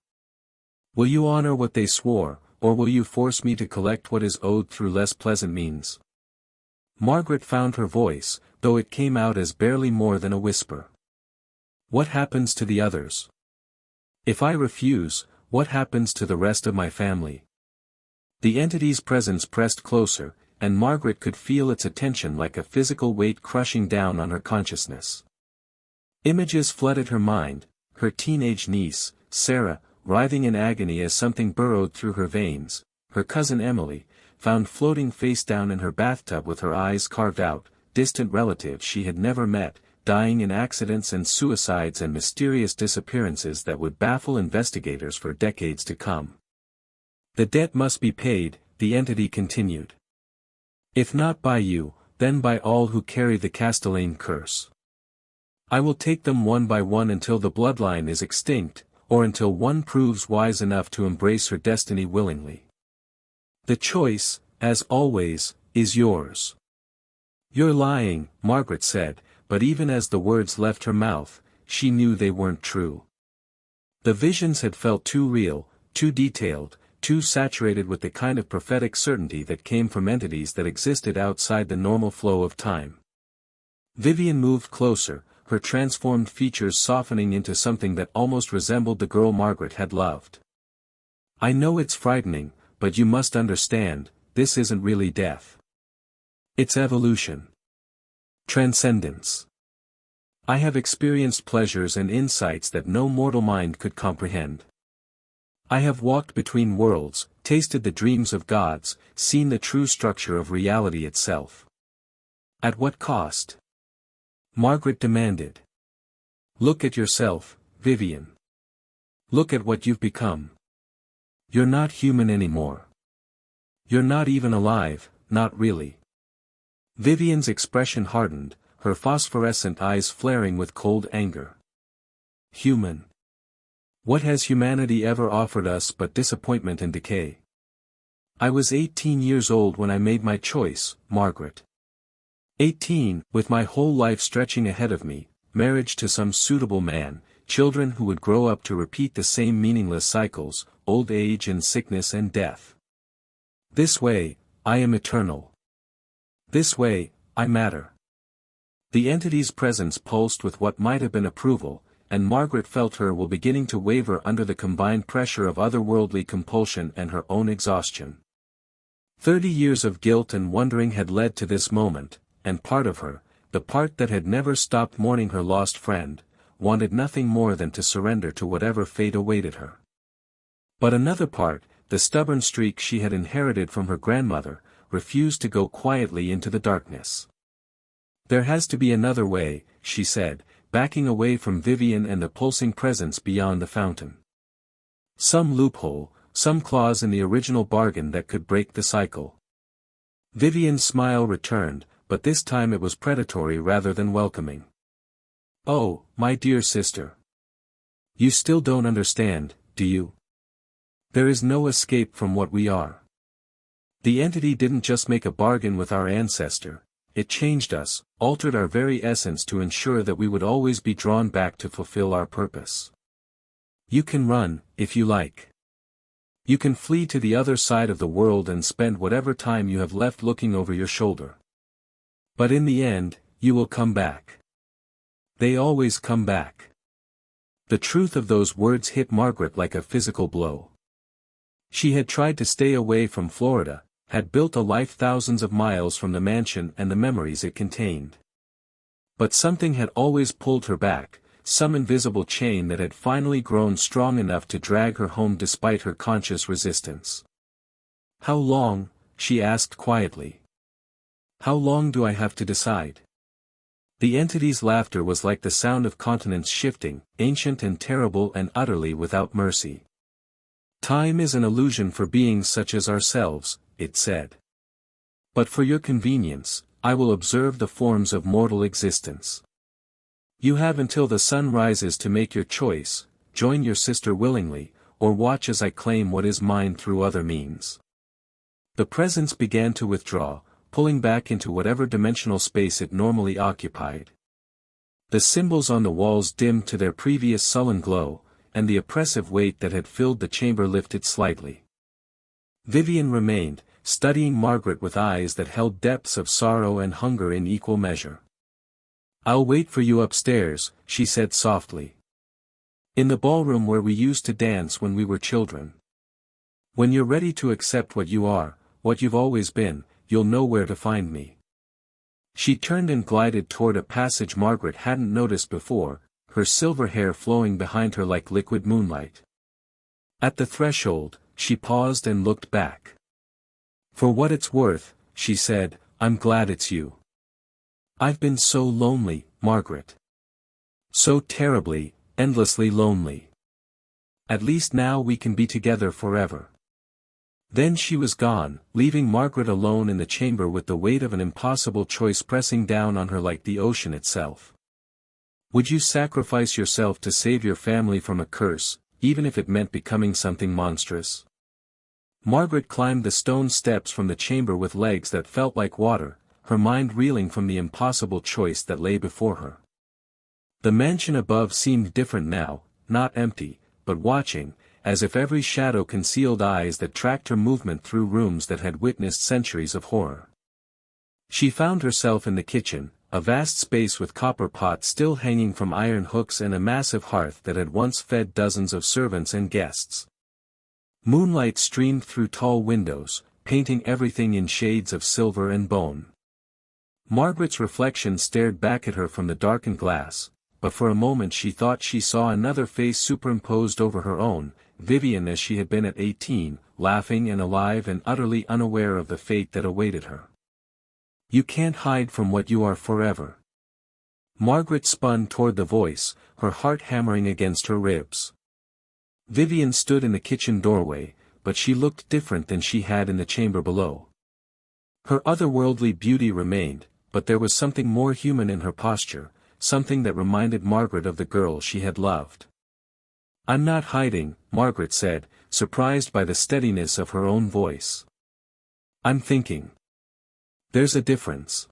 Will you honor what they swore, or will you force me to collect what is owed through less pleasant means?" Margaret found her voice, though it came out as barely more than a whisper. "What happens to the others? If I refuse, what happens to the rest of my family?" The entity's presence pressed closer, and Margaret could feel its attention like a physical weight crushing down on her consciousness. Images flooded her mind, her teenage niece, Sarah, writhing in agony as something burrowed through her veins, her cousin Emily, found floating face down in her bathtub with her eyes carved out, distant relatives she had never met, dying in accidents and suicides and mysterious disappearances that would baffle investigators for decades to come. "The debt must be paid," the entity continued. "If not by you, then by all who carry the Castellane curse. I will take them one by one until the bloodline is extinct, or until one proves wise enough to embrace her destiny willingly. The choice, as always, is yours." "You're lying," Margaret said, but even as the words left her mouth, she knew they weren't true. The visions had felt too real, too detailed, too saturated with the kind of prophetic certainty that came from entities that existed outside the normal flow of time. Vivienne moved closer, her transformed features softening into something that almost resembled the girl Margaret had loved. "I know it's frightening, but you must understand, this isn't really death. It's evolution. Transcendence. I have experienced pleasures and insights that no mortal mind could comprehend. I have walked between worlds, tasted the dreams of gods, seen the true structure of reality itself." "At what cost?" Margaret demanded. "Look at yourself, Vivienne. Look at what you've become. You're not human anymore. You're not even alive, not really." Vivienne's expression hardened, her phosphorescent eyes flaring with cold anger. "Human? What has humanity ever offered us but disappointment and decay? I was 18 years old when I made my choice, Margaret. 18, with my whole life stretching ahead of me, marriage to some suitable man, children who would grow up to repeat the same meaningless cycles, old age and sickness and death. This way, I am eternal. This way, I matter." The entity's presence pulsed with what might have been approval, and Margaret felt her will beginning to waver under the combined pressure of otherworldly compulsion and her own exhaustion. 30 years of guilt and wondering had led to this moment, and part of her, the part that had never stopped mourning her lost friend, wanted nothing more than to surrender to whatever fate awaited her. But another part, the stubborn streak she had inherited from her grandmother, refused to go quietly into the darkness. "There has to be another way," she said, backing away from Vivienne and the pulsing presence beyond the fountain. "Some loophole, some clause in the original bargain that could break the cycle." Vivienne's smile returned, but this time it was predatory rather than welcoming. "Oh, my dear sister. You still don't understand, do you? There is no escape from what we are. The entity didn't just make a bargain with our ancestor, it changed us, altered our very essence to ensure that we would always be drawn back to fulfill our purpose. You can run, if you like. You can flee to the other side of the world and spend whatever time you have left looking over your shoulder. But in the end, you will come back. They always come back." The truth of those words hit Margaret like a physical blow. She had tried to stay away from Florida, had built a life thousands of miles from the mansion and the memories it contained. But something had always pulled her back, some invisible chain that had finally grown strong enough to drag her home despite her conscious resistance. "How long?" she asked quietly. "How long do I have to decide?" The entity's laughter was like the sound of continents shifting, ancient and terrible and utterly without mercy. "Time is an illusion for beings such as ourselves," it said. "But for your convenience, I will observe the forms of mortal existence. You have until the sun rises to make your choice, join your sister willingly, or watch as I claim what is mine through other means." The presence began to withdraw, pulling back into whatever dimensional space it normally occupied. The symbols on the walls dimmed to their previous sullen glow, and the oppressive weight that had filled the chamber lifted slightly. Vivienne remained, studying Margaret with eyes that held depths of sorrow and hunger in equal measure. "I'll wait for you upstairs," she said softly. "In the ballroom where we used to dance when we were children. When you're ready to accept what you are, what you've always been, you'll know where to find me." She turned and glided toward a passage Margaret hadn't noticed before, her silver hair flowing behind her like liquid moonlight. At the threshold, she paused and looked back. "For what it's worth," she said, "I'm glad it's you. I've been so lonely, Margaret. So terribly, endlessly lonely. At least now we can be together forever." Then she was gone, leaving Margaret alone in the chamber with the weight of an impossible choice pressing down on her like the ocean itself. Would you sacrifice yourself to save your family from a curse, even if it meant becoming something monstrous? Margaret climbed the stone steps from the chamber with legs that felt like water, her mind reeling from the impossible choice that lay before her. The mansion above seemed different now, not empty, but watching, as if every shadow concealed eyes that tracked her movement through rooms that had witnessed centuries of horror. She found herself in the kitchen, a vast space with copper pots still hanging from iron hooks and a massive hearth that had once fed dozens of servants and guests. Moonlight streamed through tall windows, painting everything in shades of silver and bone. Margaret's reflection stared back at her from the darkened glass, but for a moment she thought she saw another face superimposed over her own, Vivienne as she had been at 18, laughing and alive and utterly unaware of the fate that awaited her. "You can't hide from what you are forever." Margaret spun toward the voice, her heart hammering against her ribs. Vivienne stood in the kitchen doorway, but she looked different than she had in the chamber below. Her otherworldly beauty remained, but there was something more human in her posture, something that reminded Margaret of the girl she had loved. "I'm not hiding," Margaret said, surprised by the steadiness of her own voice. "I'm thinking. There's a difference."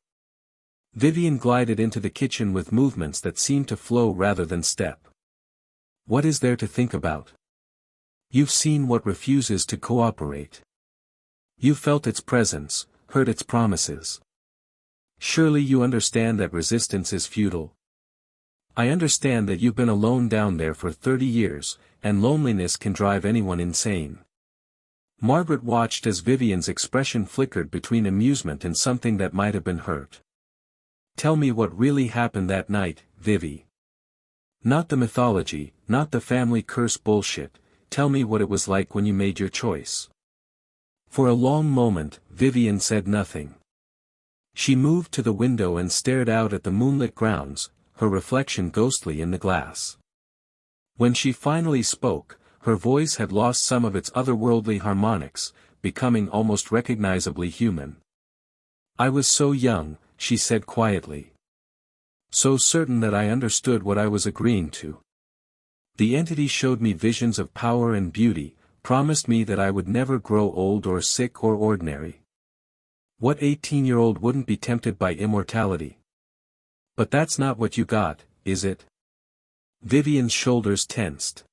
Vivienne glided into the kitchen with movements that seemed to flow rather than step. "What is there to think about? You've seen what refuses to cooperate. You've felt its presence, heard its promises. Surely you understand that resistance is futile. I understand that you've been alone down there for 30 years, and loneliness can drive anyone insane." Margaret watched as Vivienne's expression flickered between amusement and something that might have been hurt. "Tell me what really happened that night, Vivi. Not the mythology, not the family curse bullshit, tell me what it was like when you made your choice." For a long moment, Vivienne said nothing. She moved to the window and stared out at the moonlit grounds, her reflection ghostly in the glass. When she finally spoke, her voice had lost some of its otherworldly harmonics, becoming almost recognizably human. "I was so young," she said quietly. "So certain that I understood what I was agreeing to. The entity showed me visions of power and beauty, promised me that I would never grow old or sick or ordinary. What 18-year-old wouldn't be tempted by immortality? But that's not what you got, is it?" Vivienne's shoulders tensed.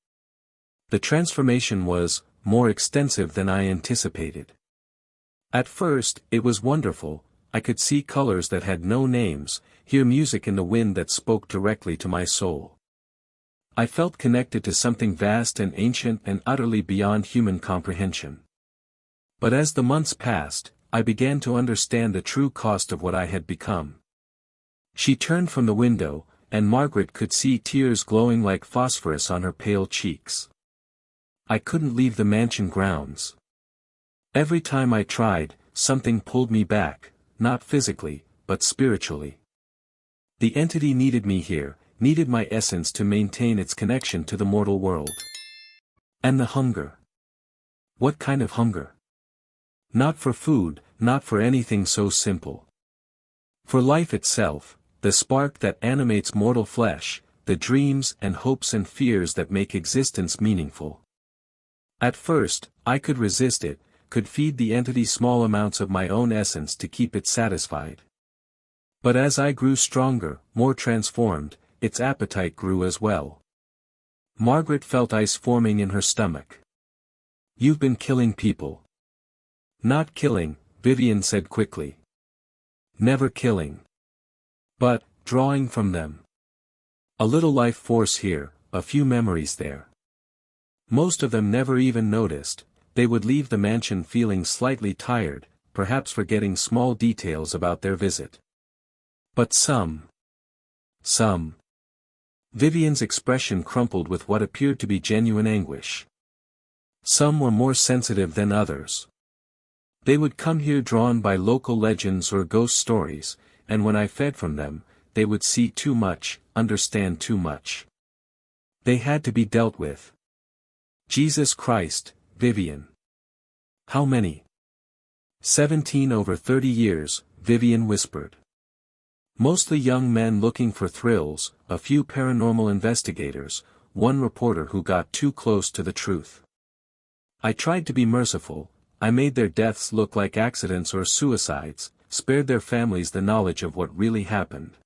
"The transformation was more extensive than I anticipated. At first, it was wonderful. I could see colors that had no names, hear music in the wind that spoke directly to my soul. I felt connected to something vast and ancient and utterly beyond human comprehension. But as the months passed, I began to understand the true cost of what I had become. She turned from the window, and Margaret could see tears glowing like phosphorus on her pale cheeks. I couldn't leave the mansion grounds. Every time I tried, something pulled me back, not physically, but spiritually. The entity needed me here, needed my essence to maintain its connection to the mortal world. And the hunger. What kind of hunger? Not for food, not for anything so simple. For life itself, the spark that animates mortal flesh, the dreams and hopes and fears that make existence meaningful. At first, I could resist it, could feed the entity small amounts of my own essence to keep it satisfied. But as I grew stronger, more transformed, its appetite grew as well. Margaret felt ice forming in her stomach. "You've been killing people." "Not killing," Vivienne said quickly. "Never killing. But, drawing from them. A little life force here, a few memories there." Most of them never even noticed. They would leave the mansion feeling slightly tired, perhaps forgetting small details about their visit. But some. Vivienne's expression crumpled with what appeared to be genuine anguish. Some were more sensitive than others. They would come here drawn by local legends or ghost stories, and when I fed from them, they would see too much, understand too much. They had to be dealt with. "Jesus Christ, Vivienne. How many?" 17 over 30 years, Vivienne whispered. "Mostly young men looking for thrills, a few paranormal investigators, one reporter who got too close to the truth. I tried to be merciful, I made their deaths look like accidents or suicides, spared their families the knowledge of what really happened.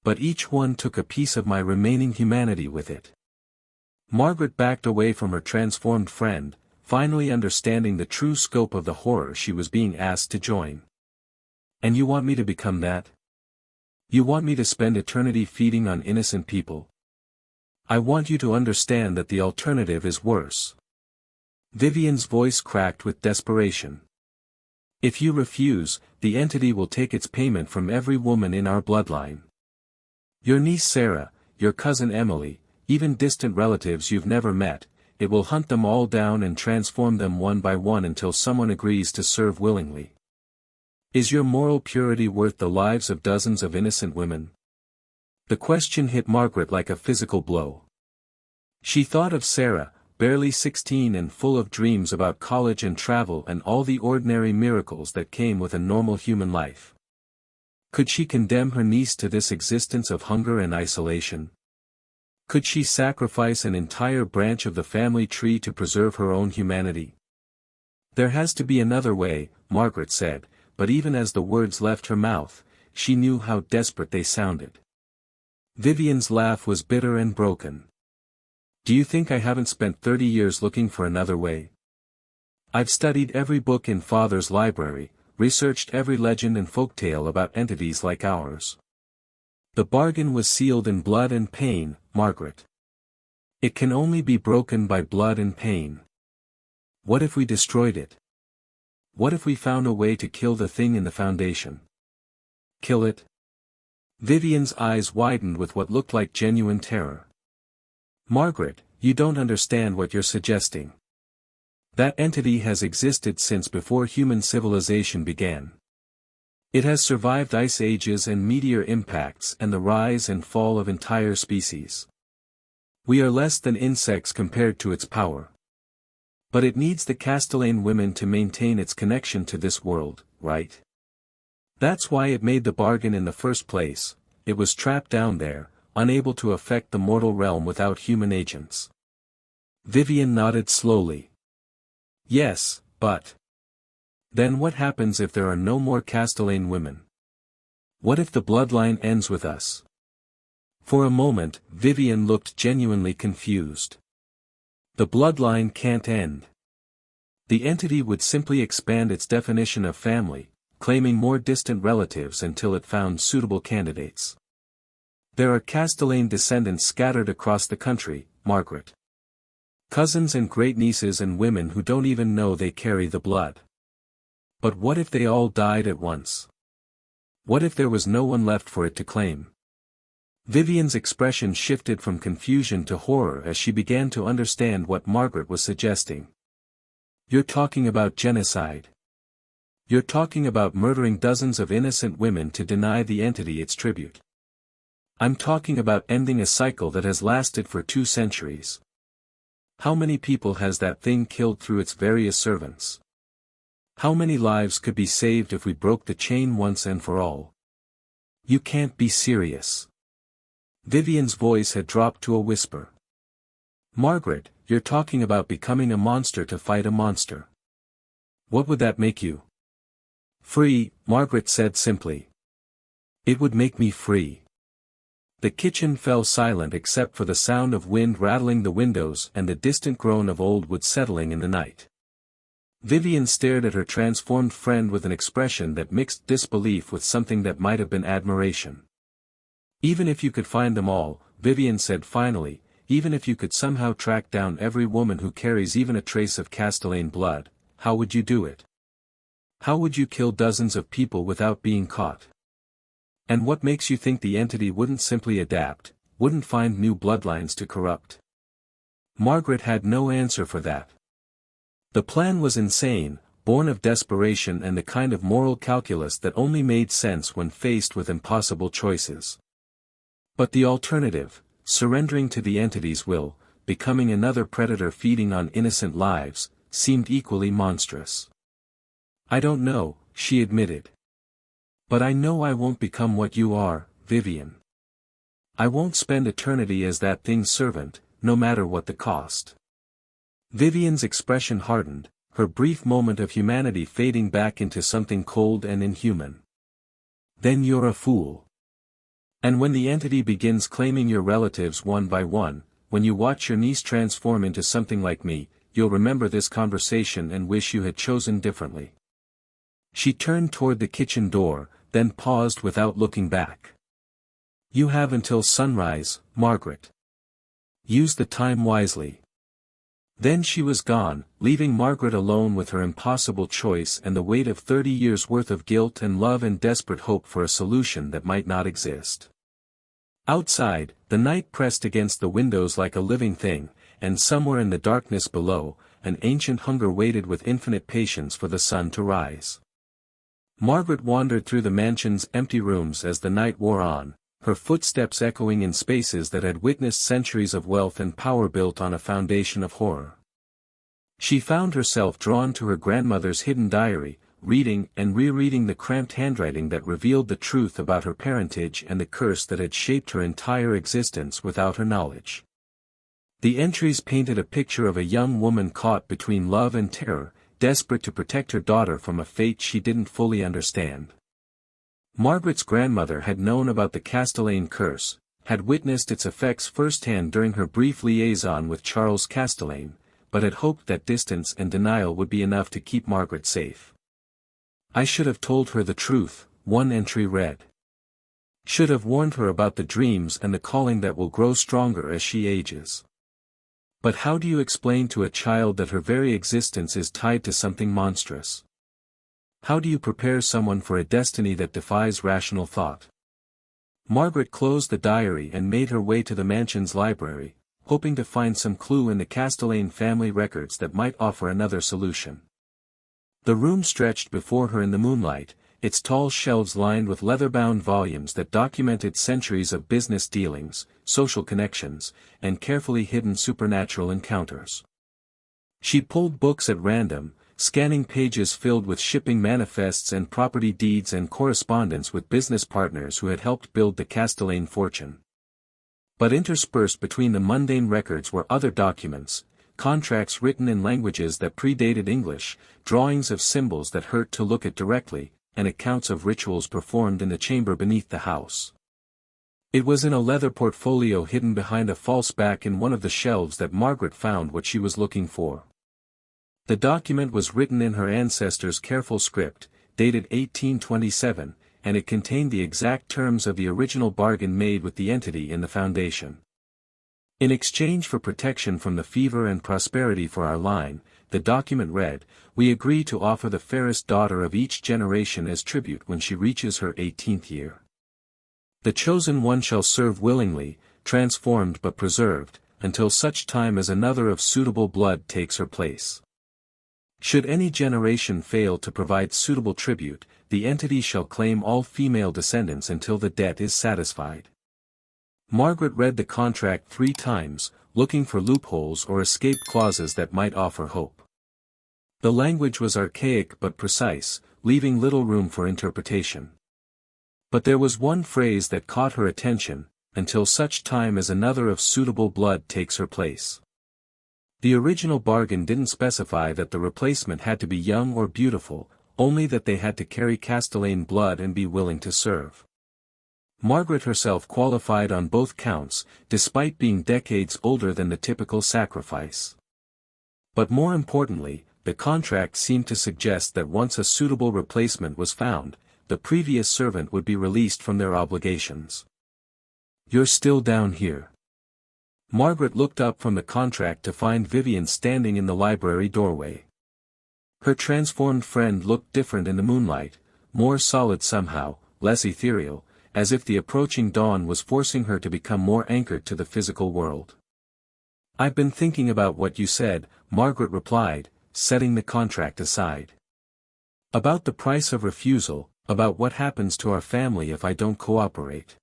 But each one took a piece of my remaining humanity with it." Margaret backed away from her transformed friend, finally understanding the true scope of the horror she was being asked to join. "And you want me to become that? You want me to spend eternity feeding on innocent people? I want you to understand that the alternative is worse." Vivienne's voice cracked with desperation. "If you refuse, the entity will take its payment from every woman in our bloodline. Your niece Sarah, your cousin Emily, even distant relatives you've never met, it will hunt them all down and transform them one by one until someone agrees to serve willingly. Is your moral purity worth the lives of dozens of innocent women?" The question hit Margaret like a physical blow. She thought of Sarah, barely 16 and full of dreams about college and travel and all the ordinary miracles that came with a normal human life. Could she condemn her niece to this existence of hunger and isolation? Could she sacrifice an entire branch of the family tree to preserve her own humanity? "There has to be another way," Margaret said, but even as the words left her mouth, she knew how desperate they sounded. Vivienne's laugh was bitter and broken. "Do you think I haven't spent 30 years looking for another way? I've studied every book in Father's library, researched every legend and folktale about entities like ours. The bargain was sealed in blood and pain, Margaret. It can only be broken by blood and pain. What if we destroyed it? What if we found a way to kill the thing in the foundation? Kill it?" Vivienne's eyes widened with what looked like genuine terror. "Margaret, you don't understand what you're suggesting. That entity has existed since before human civilization began. It has survived ice ages and meteor impacts and the rise and fall of entire species. We are less than insects compared to its power. But it needs the Castellane women to maintain its connection to this world, right? That's why it made the bargain in the first place. It was trapped down there, unable to affect the mortal realm without human agents." Vivienne nodded slowly. "Yes, but then what happens if there are no more Castellane women? What if the bloodline ends with us?" For a moment, Vivienne looked genuinely confused. "The bloodline can't end. The entity would simply expand its definition of family, claiming more distant relatives until it found suitable candidates. There are Castellane descendants scattered across the country, Margaret. Cousins and great-nieces and women who don't even know they carry the blood. But what if they all died at once? What if there was no one left for it to claim? Vivienne's expression shifted from confusion to horror as she began to understand what Margaret was suggesting. You're talking about genocide. You're talking about murdering dozens of innocent women to deny the entity its tribute. I'm talking about ending a cycle that has lasted for 2 centuries. How many people has that thing killed through its various servants? How many lives could be saved if we broke the chain once and for all? You can't be serious. Vivienne's voice had dropped to a whisper. Margaret, you're talking about becoming a monster to fight a monster. What would that make you? Free, Margaret said simply. It would make me free. The kitchen fell silent except for the sound of wind rattling the windows and the distant groan of old wood settling in the night. Vivienne stared at her transformed friend with an expression that mixed disbelief with something that might have been admiration. Even if you could find them all, Vivienne said finally, even if you could somehow track down every woman who carries even a trace of Castellane blood, how would you do it? How would you kill dozens of people without being caught? And what makes you think the entity wouldn't simply adapt, wouldn't find new bloodlines to corrupt? Margaret had no answer for that. The plan was insane, born of desperation and the kind of moral calculus that only made sense when faced with impossible choices. But the alternative, surrendering to the entity's will, becoming another predator feeding on innocent lives, seemed equally monstrous. I don't know, she admitted. But I know I won't become what you are, Vivienne. I won't spend eternity as that thing's servant, no matter what the cost. Vivienne's expression hardened, her brief moment of humanity fading back into something cold and inhuman. Then you're a fool. And when the entity begins claiming your relatives one by one, when you watch your niece transform into something like me, you'll remember this conversation and wish you had chosen differently. She turned toward the kitchen door, then paused without looking back. You have until sunrise, Margaret. Use the time wisely. Then she was gone, leaving Margaret alone with her impossible choice and the weight of 30 years' worth of guilt and love and desperate hope for a solution that might not exist. Outside, the night pressed against the windows like a living thing, and somewhere in the darkness below, an ancient hunger waited with infinite patience for the sun to rise. Margaret wandered through the mansion's empty rooms as the night wore on, her footsteps echoing in spaces that had witnessed centuries of wealth and power built on a foundation of horror. She found herself drawn to her grandmother's hidden diary, reading and rereading the cramped handwriting that revealed the truth about her parentage and the curse that had shaped her entire existence without her knowledge. The entries painted a picture of a young woman caught between love and terror, desperate to protect her daughter from a fate she didn't fully understand. Margaret's grandmother had known about the Castellane curse, had witnessed its effects firsthand during her brief liaison with Charles Castellane, but had hoped that distance and denial would be enough to keep Margaret safe. I should have told her the truth, one entry read. Should have warned her about the dreams and the calling that will grow stronger as she ages. But how do you explain to a child that her very existence is tied to something monstrous? How do you prepare someone for a destiny that defies rational thought? Margaret closed the diary and made her way to the mansion's library, hoping to find some clue in the Castellane family records that might offer another solution. The room stretched before her in the moonlight, its tall shelves lined with leather-bound volumes that documented centuries of business dealings, social connections, and carefully hidden supernatural encounters. She pulled books at random, scanning pages filled with shipping manifests and property deeds and correspondence with business partners who had helped build the Castellane fortune. But interspersed between the mundane records were other documents, contracts written in languages that predated English, drawings of symbols that hurt to look at directly, and accounts of rituals performed in the chamber beneath the house. It was in a leather portfolio hidden behind a false back in one of the shelves that Margaret found what she was looking for. The document was written in her ancestors' careful script, dated 1827, and it contained the exact terms of the original bargain made with the entity in the Foundation. In exchange for protection from the fever and prosperity for our line, the document read, we agree to offer the fairest daughter of each generation as tribute when she reaches her 18th year. The chosen one shall serve willingly, transformed but preserved, until such time as another of suitable blood takes her place. Should any generation fail to provide suitable tribute, the entity shall claim all female descendants until the debt is satisfied. Margaret read the contract 3 times, looking for loopholes or escape clauses that might offer hope. The language was archaic but precise, leaving little room for interpretation. But there was one phrase that caught her attention, until such time as another of suitable blood takes her place. The original bargain didn't specify that the replacement had to be young or beautiful, only that they had to carry Castellane blood and be willing to serve. Margaret herself qualified on both counts, despite being decades older than the typical sacrifice. But more importantly, the contract seemed to suggest that once a suitable replacement was found, the previous servant would be released from their obligations. You're still down here. Margaret looked up from the contract to find Vivienne standing in the library doorway. Her transformed friend looked different in the moonlight, more solid somehow, less ethereal, as if the approaching dawn was forcing her to become more anchored to the physical world. I've been thinking about what you said, Margaret replied, setting the contract aside. About the price of refusal, about what happens to our family if I don't cooperate.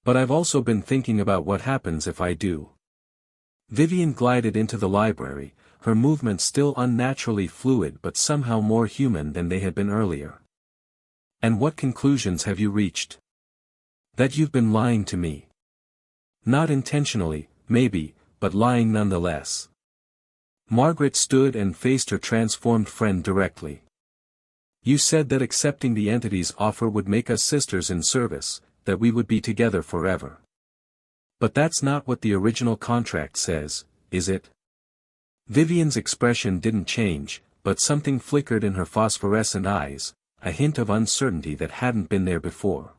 But I've also been thinking about what happens if I do. Vivienne glided into the library, her movements still unnaturally fluid but somehow more human than they had been earlier. And what conclusions have you reached? That you've been lying to me. Not intentionally, maybe, but lying nonetheless. Margaret stood and faced her transformed friend directly. You said that accepting the entity's offer would make us sisters in service, that we would be together forever. But that's not what the original contract says, is it? Vivienne's expression didn't change, but something flickered in her phosphorescent eyes, a hint of uncertainty that hadn't been there before.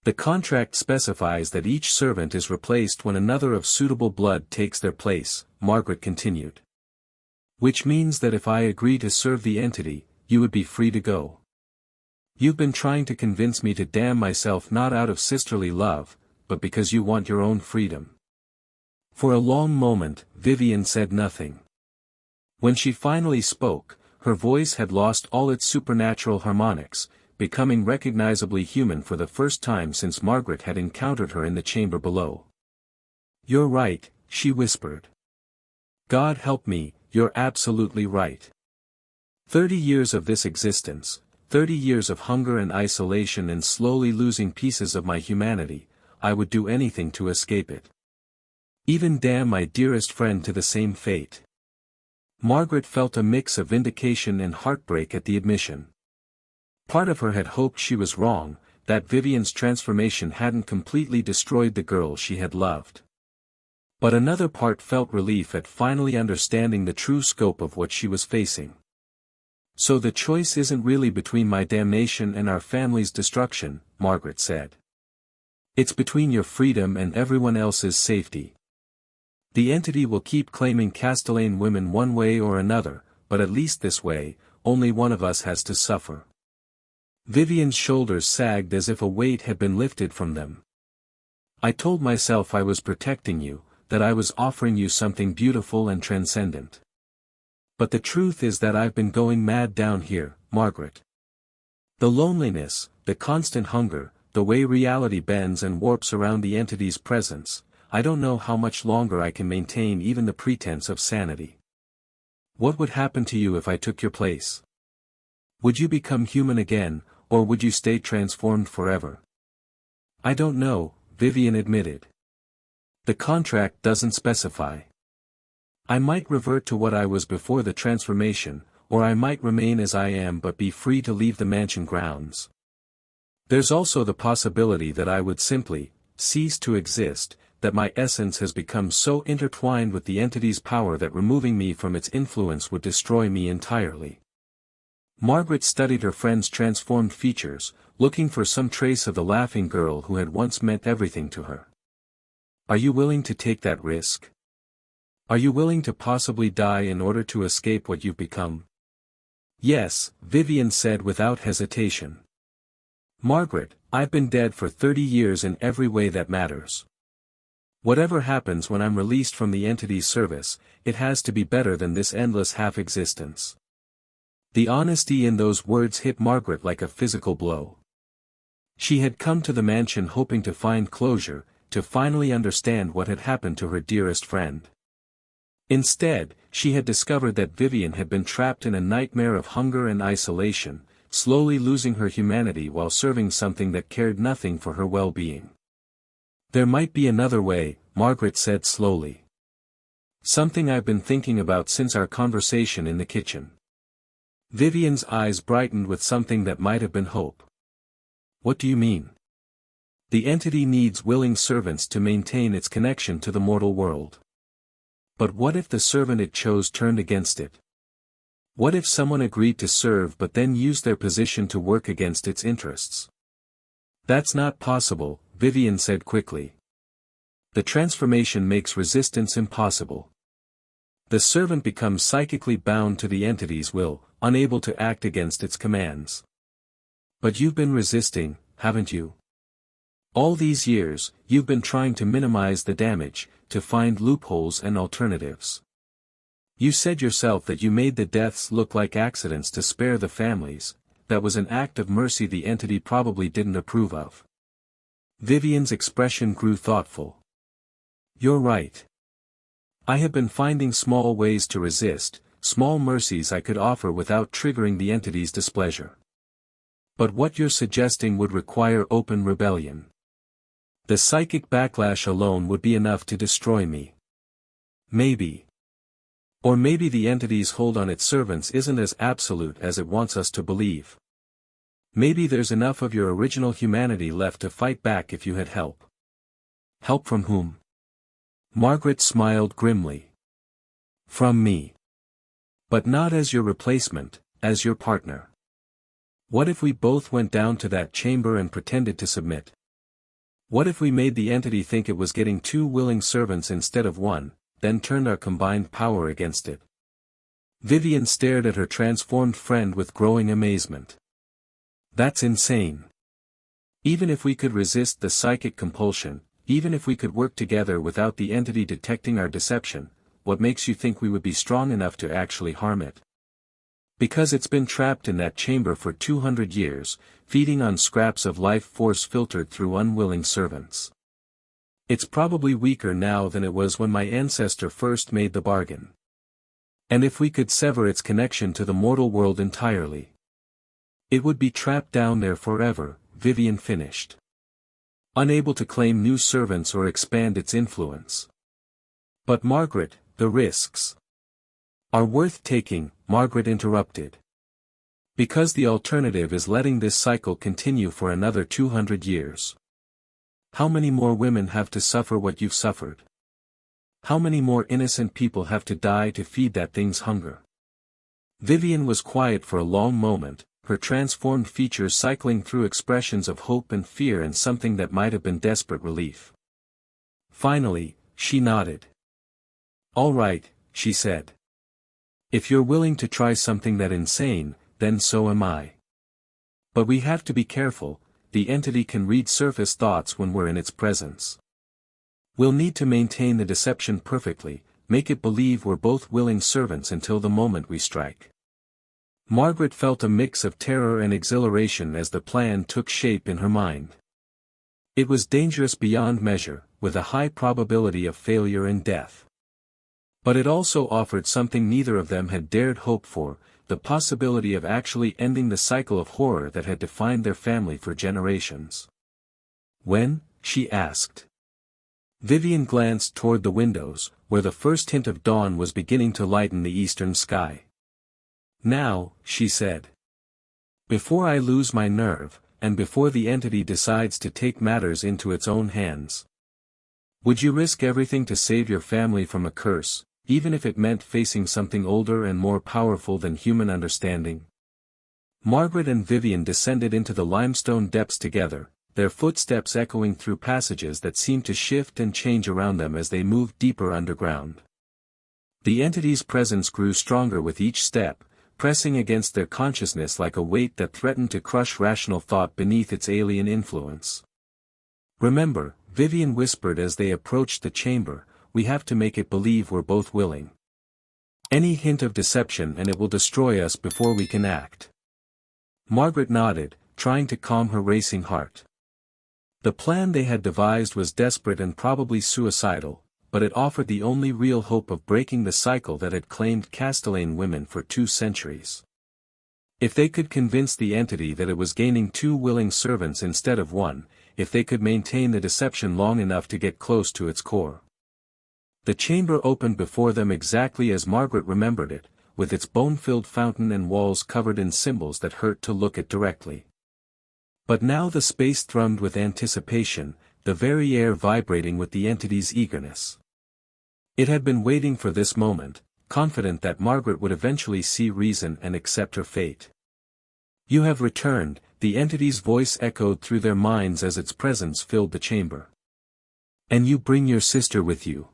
The contract specifies that each servant is replaced when another of suitable blood takes their place, Margaret continued. Which means that if I agree to serve the entity, you would be free to go. You've been trying to convince me to damn myself not out of sisterly love, but because you want your own freedom. For a long moment, Vivienne said nothing. When she finally spoke, her voice had lost all its supernatural harmonics, becoming recognizably human for the first time since Margaret had encountered her in the chamber below. You're right, she whispered. God help me, you're absolutely right. 30 years of this existence, 30 years of hunger and isolation and slowly losing pieces of my humanity, I would do anything to escape it. Even damn my dearest friend to the same fate. Margaret felt a mix of vindication and heartbreak at the admission. Part of her had hoped she was wrong, that Vivienne's transformation hadn't completely destroyed the girl she had loved. But another part felt relief at finally understanding the true scope of what she was facing. So the choice isn't really between my damnation and our family's destruction, Margaret said. It's between your freedom and everyone else's safety. The entity will keep claiming Castellane women one way or another, but at least this way, only one of us has to suffer. Vivienne's shoulders sagged as if a weight had been lifted from them. I told myself I was protecting you, that I was offering you something beautiful and transcendent. But the truth is that I've been going mad down here, Margaret. The loneliness, the constant hunger, the way reality bends and warps around the entity's presence, I don't know how much longer I can maintain even the pretense of sanity. What would happen to you if I took your place? Would you become human again, or would you stay transformed forever? I don't know, Vivienne admitted. The contract doesn't specify. I might revert to what I was before the transformation, or I might remain as I am but be free to leave the mansion grounds. There's also the possibility that I would simply cease to exist, that my essence has become so intertwined with the entity's power that removing me from its influence would destroy me entirely. Margaret studied her friend's transformed features, looking for some trace of the laughing girl who had once meant everything to her. Are you willing to take that risk? Are you willing to possibly die in order to escape what you've become? Yes, Vivienne said without hesitation. Margaret, I've been dead for 30 years in every way that matters. Whatever happens when I'm released from the entity's service, it has to be better than this endless half-existence. The honesty in those words hit Margaret like a physical blow. She had come to the mansion hoping to find closure, to finally understand what had happened to her dearest friend. Instead, she had discovered that Vivienne had been trapped in a nightmare of hunger and isolation, slowly losing her humanity while serving something that cared nothing for her well-being. There might be another way, Margaret said slowly. Something I've been thinking about since our conversation in the kitchen. Vivienne's eyes brightened with something that might have been hope. What do you mean? The entity needs willing servants to maintain its connection to the mortal world. But what if the servant it chose turned against it? What if someone agreed to serve but then used their position to work against its interests? That's not possible, Vivienne said quickly. The transformation makes resistance impossible. The servant becomes psychically bound to the entity's will, unable to act against its commands. But you've been resisting, haven't you? All these years, you've been trying to minimize the damage, to find loopholes and alternatives. You said yourself that you made the deaths look like accidents to spare the families. That was an act of mercy the entity probably didn't approve of. Vivienne's expression grew thoughtful. You're right. I have been finding small ways to resist, small mercies I could offer without triggering the entity's displeasure. But what you're suggesting would require open rebellion. The psychic backlash alone would be enough to destroy me. Maybe. Or maybe the entity's hold on its servants isn't as absolute as it wants us to believe. Maybe there's enough of your original humanity left to fight back if you had help. Help from whom? Margaret smiled grimly. From me. But not as your replacement, as your partner. What if we both went down to that chamber and pretended to submit? What if we made the entity think it was getting 2 willing servants instead of 1, then turned our combined power against it? Vivienne stared at her transformed friend with growing amazement. That's insane. Even if we could resist the psychic compulsion, even if we could work together without the entity detecting our deception, what makes you think we would be strong enough to actually harm it? Because it's been trapped in that chamber for 200 years, feeding on scraps of life force filtered through unwilling servants. It's probably weaker now than it was when my ancestor first made the bargain. And if we could sever its connection to the mortal world entirely, it would be trapped down there forever, Vivienne finished. Unable to claim new servants or expand its influence. But Margaret, the risks are worth taking, Margaret interrupted. Because the alternative is letting this cycle continue for another 200 years. How many more women have to suffer what you've suffered? How many more innocent people have to die to feed that thing's hunger? Vivienne was quiet for a long moment, her transformed features cycling through expressions of hope and fear and something that might have been desperate relief. Finally, she nodded. All right, she said. If you're willing to try something that insane, then so am I. But we have to be careful, the entity can read surface thoughts when we're in its presence. We'll need to maintain the deception perfectly, make it believe we're both willing servants until the moment we strike. Margaret felt a mix of terror and exhilaration as the plan took shape in her mind. It was dangerous beyond measure, with a high probability of failure and death. But it also offered something neither of them had dared hope for, the possibility of actually ending the cycle of horror that had defined their family for generations. When? She asked. Vivienne glanced toward the windows, where the first hint of dawn was beginning to lighten the eastern sky. Now, she said. Before I lose my nerve, and before the entity decides to take matters into its own hands. Would you risk everything to save your family from a curse, even if it meant facing something older and more powerful than human understanding? Margaret and Vivienne descended into the limestone depths together, their footsteps echoing through passages that seemed to shift and change around them as they moved deeper underground. The entity's presence grew stronger with each step, pressing against their consciousness like a weight that threatened to crush rational thought beneath its alien influence. "Remember," Vivienne whispered as they approached the chamber, "we have to make it believe we're both willing. Any hint of deception and it will destroy us before we can act." Margaret nodded, trying to calm her racing heart. The plan they had devised was desperate and probably suicidal, but it offered the only real hope of breaking the cycle that had claimed Castellane women for 2 centuries. If they could convince the entity that it was gaining 2 willing servants instead of 1, if they could maintain the deception long enough to get close to its core. The chamber opened before them exactly as Margaret remembered it, with its bone-filled fountain and walls covered in symbols that hurt to look at directly. But now the space thrummed with anticipation, the very air vibrating with the entity's eagerness. It had been waiting for this moment, confident that Margaret would eventually see reason and accept her fate. "You have returned," the entity's voice echoed through their minds as its presence filled the chamber. "And you bring your sister with you.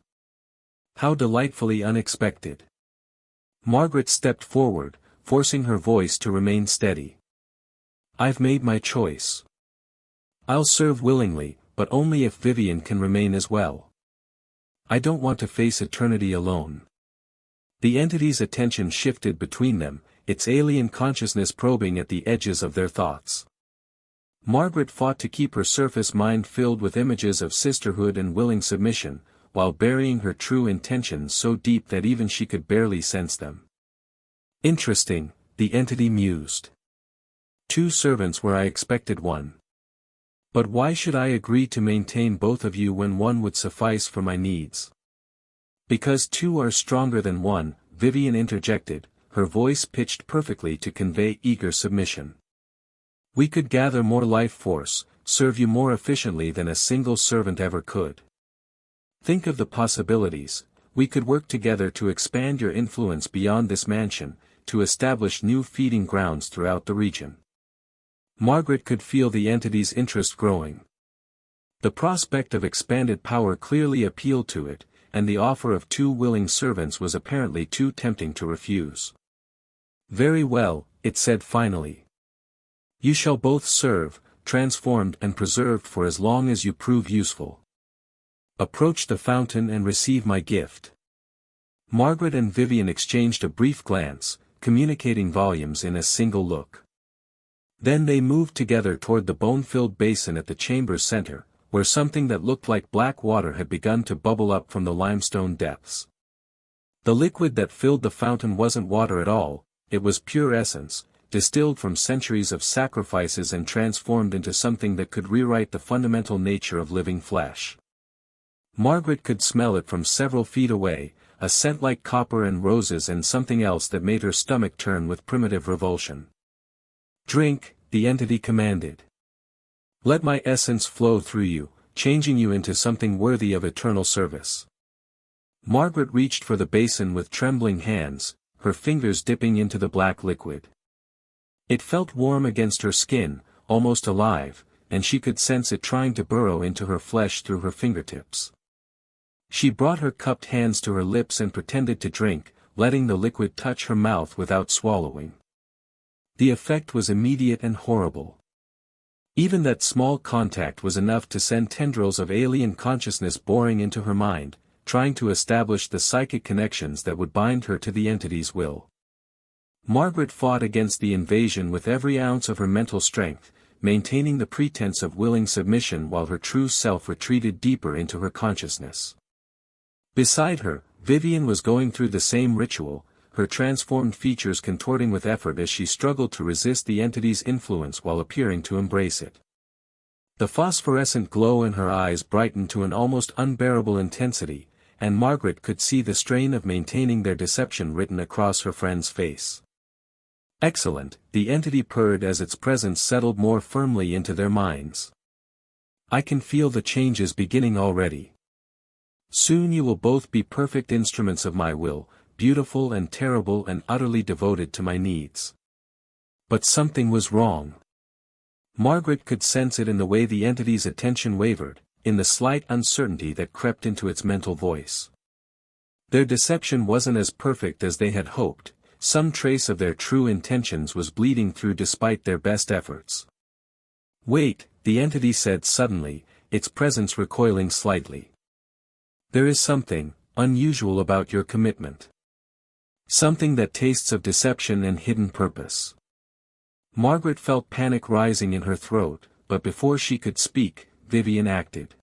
How delightfully unexpected." Margaret stepped forward, forcing her voice to remain steady. "I've made my choice. I'll serve willingly, but only if Vivienne can remain as well. I don't want to face eternity alone." The entity's attention shifted between them, its alien consciousness probing at the edges of their thoughts. Margaret fought to keep her surface mind filled with images of sisterhood and willing submission, while burying her true intentions so deep that even she could barely sense them. "Interesting," the entity mused. 2 servants where I expected 1. But why should I agree to maintain both of you when 1 would suffice for my needs?" "Because 2 are stronger than 1, Vivienne interjected, her voice pitched perfectly to convey eager submission. "We could gather more life force, serve you more efficiently than a single servant ever could. Think of the possibilities. We could work together to expand your influence beyond this mansion, to establish new feeding grounds throughout the region." Margaret could feel the entity's interest growing. The prospect of expanded power clearly appealed to it, and the offer of 2 willing servants was apparently too tempting to refuse. "Very well," it said finally. "You shall both serve, transformed and preserved for as long as you prove useful. Approach the fountain and receive my gift." Margaret and Vivienne exchanged a brief glance, communicating volumes in a single look. Then they moved together toward the bone-filled basin at the chamber's center, where something that looked like black water had begun to bubble up from the limestone depths. The liquid that filled the fountain wasn't water at all, it was pure essence, distilled from centuries of sacrifices and transformed into something that could rewrite the fundamental nature of living flesh. Margaret could smell it from several feet away, a scent like copper and roses and something else that made her stomach turn with primitive revulsion. "Drink," the entity commanded. "Let my essence flow through you, changing you into something worthy of eternal service." Margaret reached for the basin with trembling hands, her fingers dipping into the black liquid. It felt warm against her skin, almost alive, and she could sense it trying to burrow into her flesh through her fingertips. She brought her cupped hands to her lips and pretended to drink, letting the liquid touch her mouth without swallowing. The effect was immediate and horrible. Even that small contact was enough to send tendrils of alien consciousness boring into her mind, trying to establish the psychic connections that would bind her to the entity's will. Margaret fought against the invasion with every ounce of her mental strength, maintaining the pretense of willing submission while her true self retreated deeper into her consciousness. Beside her, Vivienne was going through the same ritual, her transformed features contorting with effort as she struggled to resist the entity's influence while appearing to embrace it. The phosphorescent glow in her eyes brightened to an almost unbearable intensity, and Margaret could see the strain of maintaining their deception written across her friend's face. "Excellent," the entity purred as its presence settled more firmly into their minds. "I can feel the changes beginning already. Soon you will both be perfect instruments of my will, beautiful and terrible and utterly devoted to my needs." But something was wrong. Margaret could sense it in the way the entity's attention wavered, in the slight uncertainty that crept into its mental voice. Their deception wasn't as perfect as they had hoped, some trace of their true intentions was bleeding through despite their best efforts. "Wait," the entity said suddenly, its presence recoiling slightly. "There is something unusual about your commitment. Something that tastes of deception and hidden purpose." Margaret felt panic rising in her throat, but before she could speak, Vivienne acted.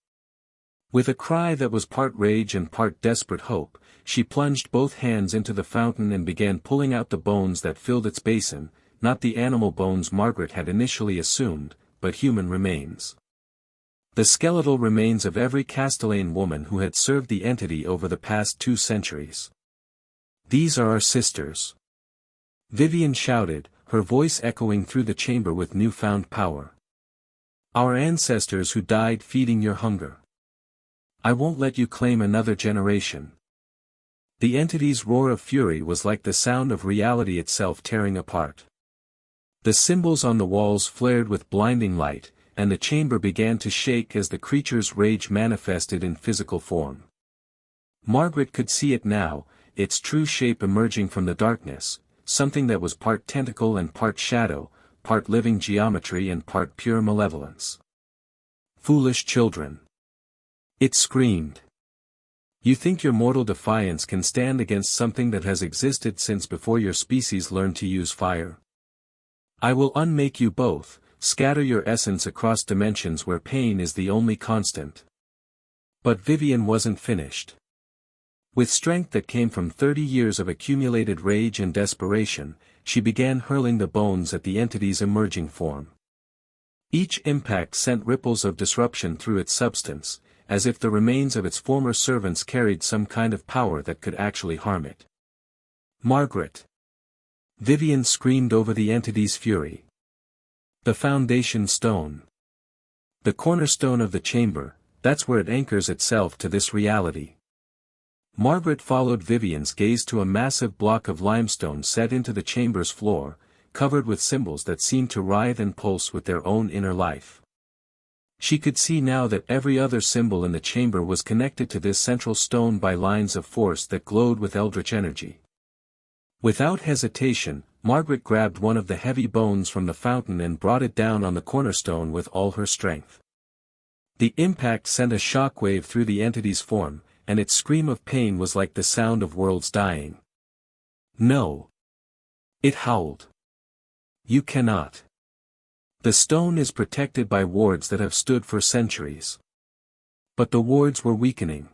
With a cry that was part rage and part desperate hope, she plunged both hands into the fountain and began pulling out the bones that filled its basin, not the animal bones Margaret had initially assumed, but human remains. The skeletal remains of every Castellane woman who had served the entity over the past 2 centuries. "These are our sisters," Vivienne shouted, her voice echoing through the chamber with newfound power. "Our ancestors who died feeding your hunger. I won't let you claim another generation." The entity's roar of fury was like the sound of reality itself tearing apart. The symbols on the walls flared with blinding light, and the chamber began to shake as the creature's rage manifested in physical form. Margaret could see it now, its true shape emerging from the darkness, something that was part tentacle and part shadow, part living geometry and part pure malevolence. "Foolish children!" it screamed. "You think your mortal defiance can stand against something that has existed since before your species learned to use fire? I will unmake you both, scatter your essence across dimensions where pain is the only constant." But Vivienne wasn't finished. With strength that came from 30 years of accumulated rage and desperation, she began hurling the bones at the entity's emerging form. Each impact sent ripples of disruption through its substance, as if the remains of its former servants carried some kind of power that could actually harm it. "Margaret!" Vivienne screamed over the entity's fury. "The foundation stone. The cornerstone of the chamber, that's where it anchors itself to this reality." Margaret followed Vivienne's gaze to a massive block of limestone set into the chamber's floor, covered with symbols that seemed to writhe and pulse with their own inner life. She could see now that every other symbol in the chamber was connected to this central stone by lines of force that glowed with eldritch energy. Without hesitation, Margaret grabbed one of the heavy bones from the fountain and brought it down on the cornerstone with all her strength. The impact sent a shockwave through the entity's form, and its scream of pain was like the sound of worlds dying. "No!" it howled. "You cannot. The stone is protected by wards that have stood for centuries." But the wards were weakening.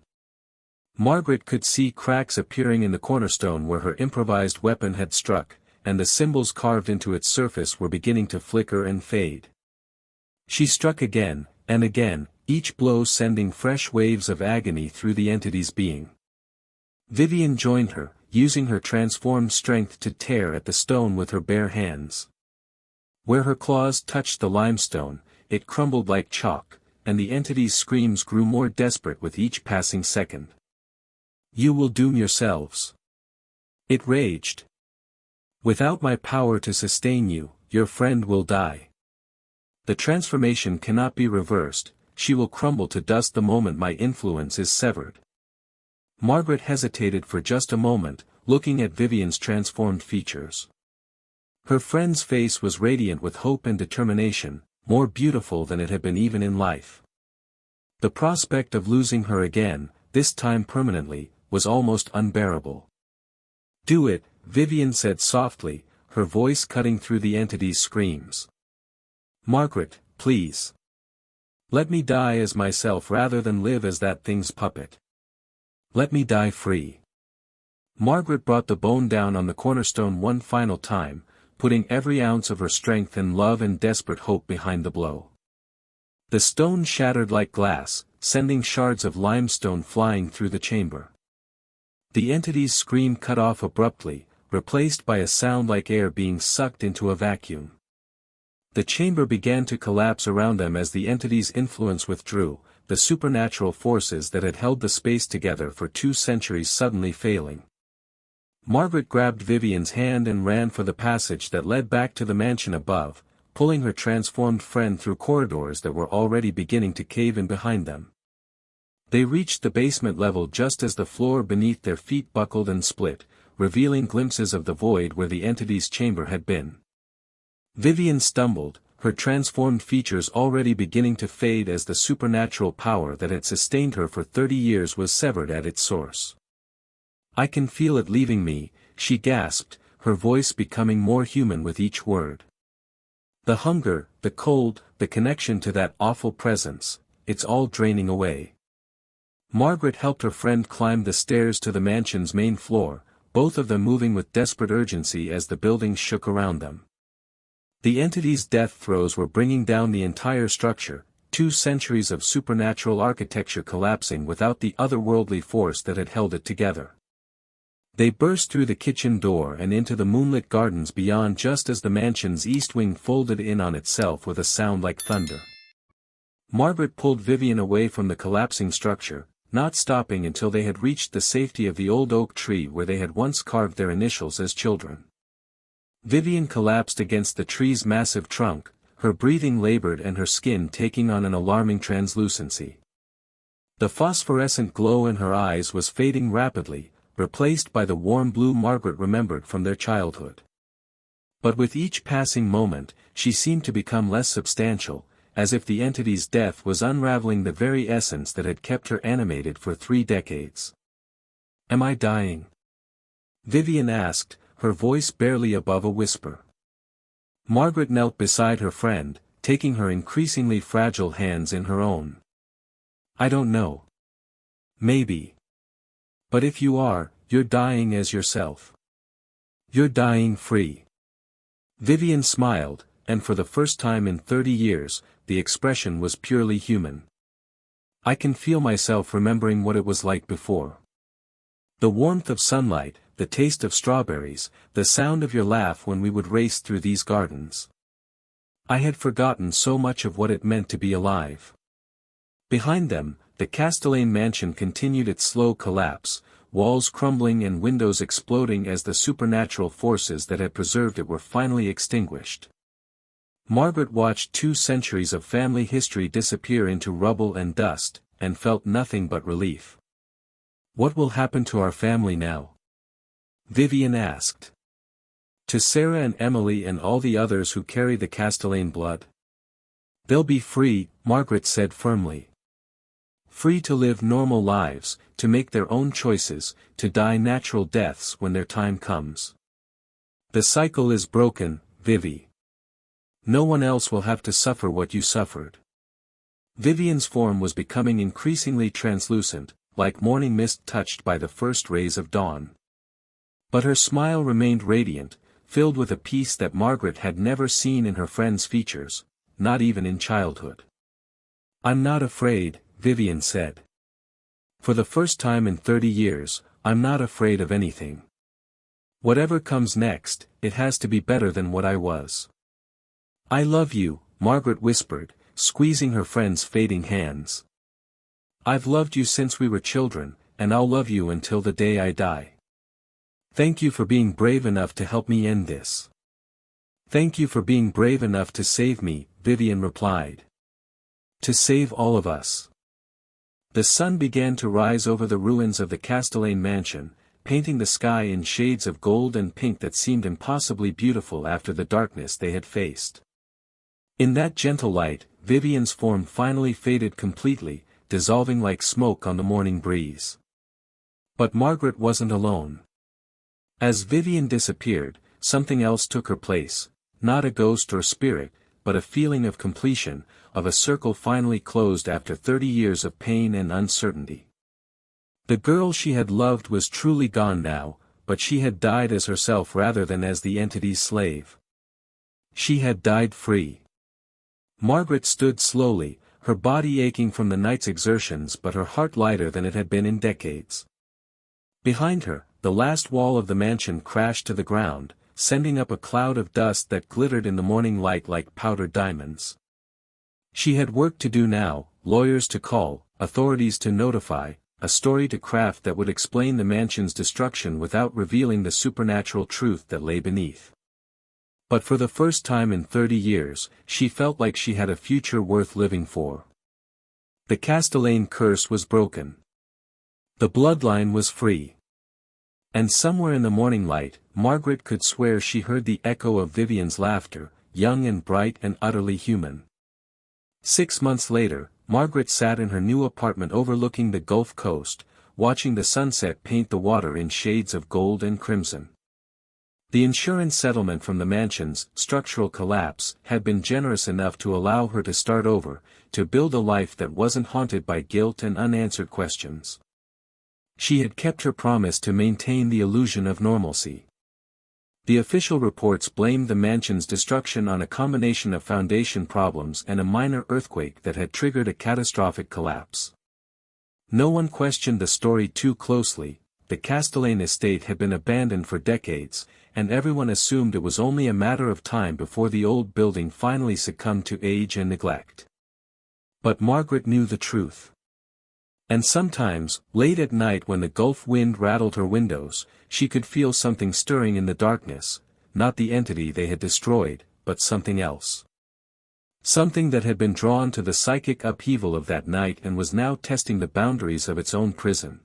Margaret could see cracks appearing in the cornerstone where her improvised weapon had struck, and the symbols carved into its surface were beginning to flicker and fade. She struck again, and again, each blow sending fresh waves of agony through the entity's being. Vivienne joined her, using her transformed strength to tear at the stone with her bare hands. Where her claws touched the limestone, it crumbled like chalk, and the entity's screams grew more desperate with each passing second. "You will doom yourselves," it raged. "Without my power to sustain you, your friend will die. The transformation cannot be reversed, she will crumble to dust the moment my influence is severed." Margaret hesitated for just a moment, looking at Vivienne's transformed features. Her friend's face was radiant with hope and determination, more beautiful than it had been even in life. The prospect of losing her again, this time permanently, was almost unbearable. "Do it," Vivienne said softly, her voice cutting through the entity's screams. "Margaret, please. Let me die as myself rather than live as that thing's puppet. Let me die free." Margaret brought the bone down on the cornerstone one final time, putting every ounce of her strength and love and desperate hope behind the blow. The stone shattered like glass, sending shards of limestone flying through the chamber. The entity's scream cut off abruptly, replaced by a sound like air being sucked into a vacuum. The chamber began to collapse around them as the entity's influence withdrew, the supernatural forces that had held the space together for 2 centuries suddenly failing. Margaret grabbed Vivienne's hand and ran for the passage that led back to the mansion above, pulling her transformed friend through corridors that were already beginning to cave in behind them. They reached the basement level just as the floor beneath their feet buckled and split, revealing glimpses of the void where the entity's chamber had been. Vivienne stumbled, her transformed features already beginning to fade as the supernatural power that had sustained her for 30 years was severed at its source. "I can feel it leaving me," she gasped, her voice becoming more human with each word. "The hunger, the cold, the connection to that awful presence, it's all draining away." Margaret helped her friend climb the stairs to the mansion's main floor, both of them moving with desperate urgency as the buildings shook around them. The entity's death throes were bringing down the entire structure, 2 centuries of supernatural architecture collapsing without the otherworldly force that had held it together. They burst through the kitchen door and into the moonlit gardens beyond just as the mansion's east wing folded in on itself with a sound like thunder. Margaret pulled Vivienne away from the collapsing structure, not stopping until they had reached the safety of the old oak tree where they had once carved their initials as children. Vivienne collapsed against the tree's massive trunk, her breathing labored and her skin taking on an alarming translucency. The phosphorescent glow in her eyes was fading rapidly, replaced by the warm blue Margaret remembered from their childhood. But with each passing moment, she seemed to become less substantial, as if the entity's death was unraveling the very essence that had kept her animated for 3 decades. "Am I dying?" Vivienne asked, her voice barely above a whisper. Margaret knelt beside her friend, taking her increasingly fragile hands in her own. "I don't know. Maybe. But if you are, you're dying as yourself. You're dying free." Vivienne smiled, and for the first time in 30 years, the expression was purely human. "I can feel myself remembering what it was like before. The warmth of sunlight, the taste of strawberries, the sound of your laugh when we would race through these gardens. I had forgotten so much of what it meant to be alive." Behind them, the Castellane mansion continued its slow collapse, walls crumbling and windows exploding as the supernatural forces that had preserved it were finally extinguished. Margaret watched 2 centuries of family history disappear into rubble and dust, and felt nothing but relief. "What will happen to our family now?" Vivienne asked. "To Sarah and Emily and all the others who carry the Castellane blood?" "They'll be free," Margaret said firmly. "Free to live normal lives, to make their own choices, to die natural deaths when their time comes. The cycle is broken, Vivi. No one else will have to suffer what you suffered." Vivienne's form was becoming increasingly translucent, like morning mist touched by the first rays of dawn. But her smile remained radiant, filled with a peace that Margaret had never seen in her friend's features, not even in childhood. "I'm not afraid," Vivienne said. "For the first time in 30 years, I'm not afraid of anything. Whatever comes next, it has to be better than what I was." "I love you," Margaret whispered, squeezing her friend's fading hands. "I've loved you since we were children, and I'll love you until the day I die. Thank you for being brave enough to help me end this." "Thank you for being brave enough to save me," Vivienne replied. "To save all of us." The sun began to rise over the ruins of the Castellane mansion, painting the sky in shades of gold and pink that seemed impossibly beautiful after the darkness they had faced. In that gentle light, Vivienne's form finally faded completely, dissolving like smoke on the morning breeze. But Margaret wasn't alone. As Vivienne disappeared, something else took her place, not a ghost or spirit, but a feeling of completion, of a circle finally closed after 30 years of pain and uncertainty. The girl she had loved was truly gone now, but she had died as herself rather than as the entity's slave. She had died free. Margaret stood slowly, her body aching from the night's exertions but her heart lighter than it had been in decades. Behind her, the last wall of the mansion crashed to the ground, sending up a cloud of dust that glittered in the morning light like powdered diamonds. She had work to do now, lawyers to call, authorities to notify, a story to craft that would explain the mansion's destruction without revealing the supernatural truth that lay beneath. But for the first time in 30 years, she felt like she had a future worth living for. The Castellane curse was broken. The bloodline was free. And somewhere in the morning light, Margaret could swear she heard the echo of Vivienne's laughter, young and bright and utterly human. 6 months later, Margaret sat in her new apartment overlooking the Gulf Coast, watching the sunset paint the water in shades of gold and crimson. The insurance settlement from the mansion's structural collapse had been generous enough to allow her to start over, to build a life that wasn't haunted by guilt and unanswered questions. She had kept her promise to maintain the illusion of normalcy. The official reports blamed the mansion's destruction on a combination of foundation problems and a minor earthquake that had triggered a catastrophic collapse. No one questioned the story too closely. The Castellane estate had been abandoned for decades, and everyone assumed it was only a matter of time before the old building finally succumbed to age and neglect. But Margaret knew the truth. And sometimes, late at night when the Gulf wind rattled her windows, she could feel something stirring in the darkness, not the entity they had destroyed, but something else. Something that had been drawn to the psychic upheaval of that night and was now testing the boundaries of its own prison.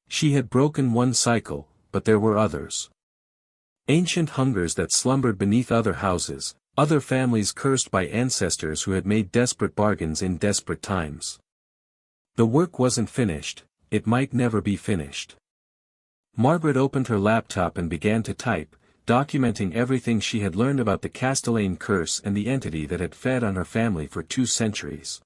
She had broken one cycle, but there were others. Ancient hungers that slumbered beneath other houses, other families cursed by ancestors who had made desperate bargains in desperate times. The work wasn't finished, it might never be finished. Margaret opened her laptop and began to type, documenting everything she had learned about the Castellane curse and the entity that had fed on her family for 2 centuries.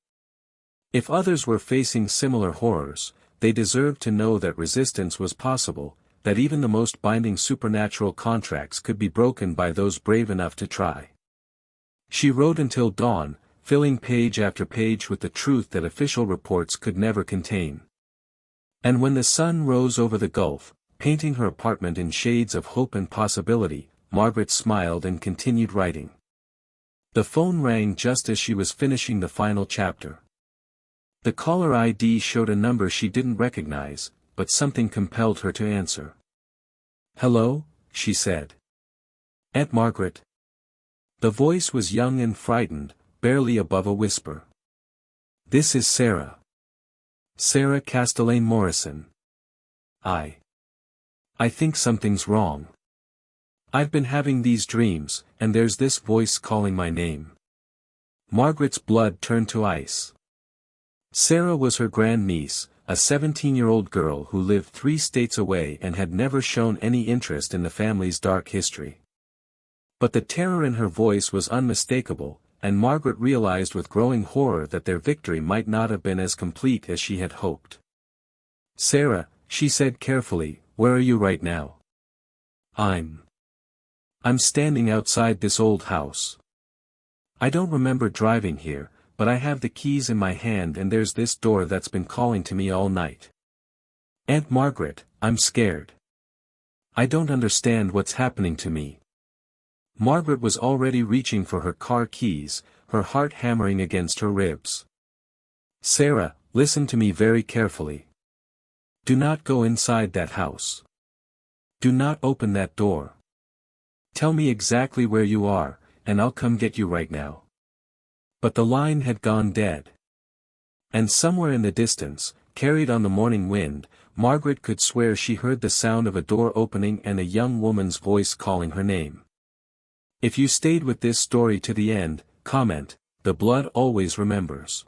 If others were facing similar horrors, they deserved to know that resistance was possible, that even the most binding supernatural contracts could be broken by those brave enough to try. She wrote until dawn, filling page after page with the truth that official reports could never contain. And when the sun rose over the gulf, painting her apartment in shades of hope and possibility, Margaret smiled and continued writing. The phone rang just as she was finishing the final chapter. The caller ID showed a number she didn't recognize, but something compelled her to answer. "Hello," she said. "Aunt Margaret." The voice was young and frightened, barely above a whisper. "This is Sarah. Sarah Castellane Morrison. I think something's wrong. I've been having these dreams, and there's this voice calling my name." Margaret's blood turned to ice. Sarah was her grandniece, a 17-year-old girl who lived 3 states away and had never shown any interest in the family's dark history. But the terror in her voice was unmistakable, and Margaret realized with growing horror that their victory might not have been as complete as she had hoped. "Sarah," she said carefully, "where are you right now?" I'm standing outside this old house. I don't remember driving here, but I have the keys in my hand and there's this door that's been calling to me all night. Aunt Margaret, I'm scared. I don't understand what's happening to me." Margaret was already reaching for her car keys, her heart hammering against her ribs. "Sarah, listen to me very carefully. Do not go inside that house. Do not open that door. Tell me exactly where you are, and I'll come get you right now." But the line had gone dead. And somewhere in the distance, carried on the morning wind, Margaret could swear she heard the sound of a door opening and a young woman's voice calling her name. If you stayed with this story to the end, comment, "The blood always remembers."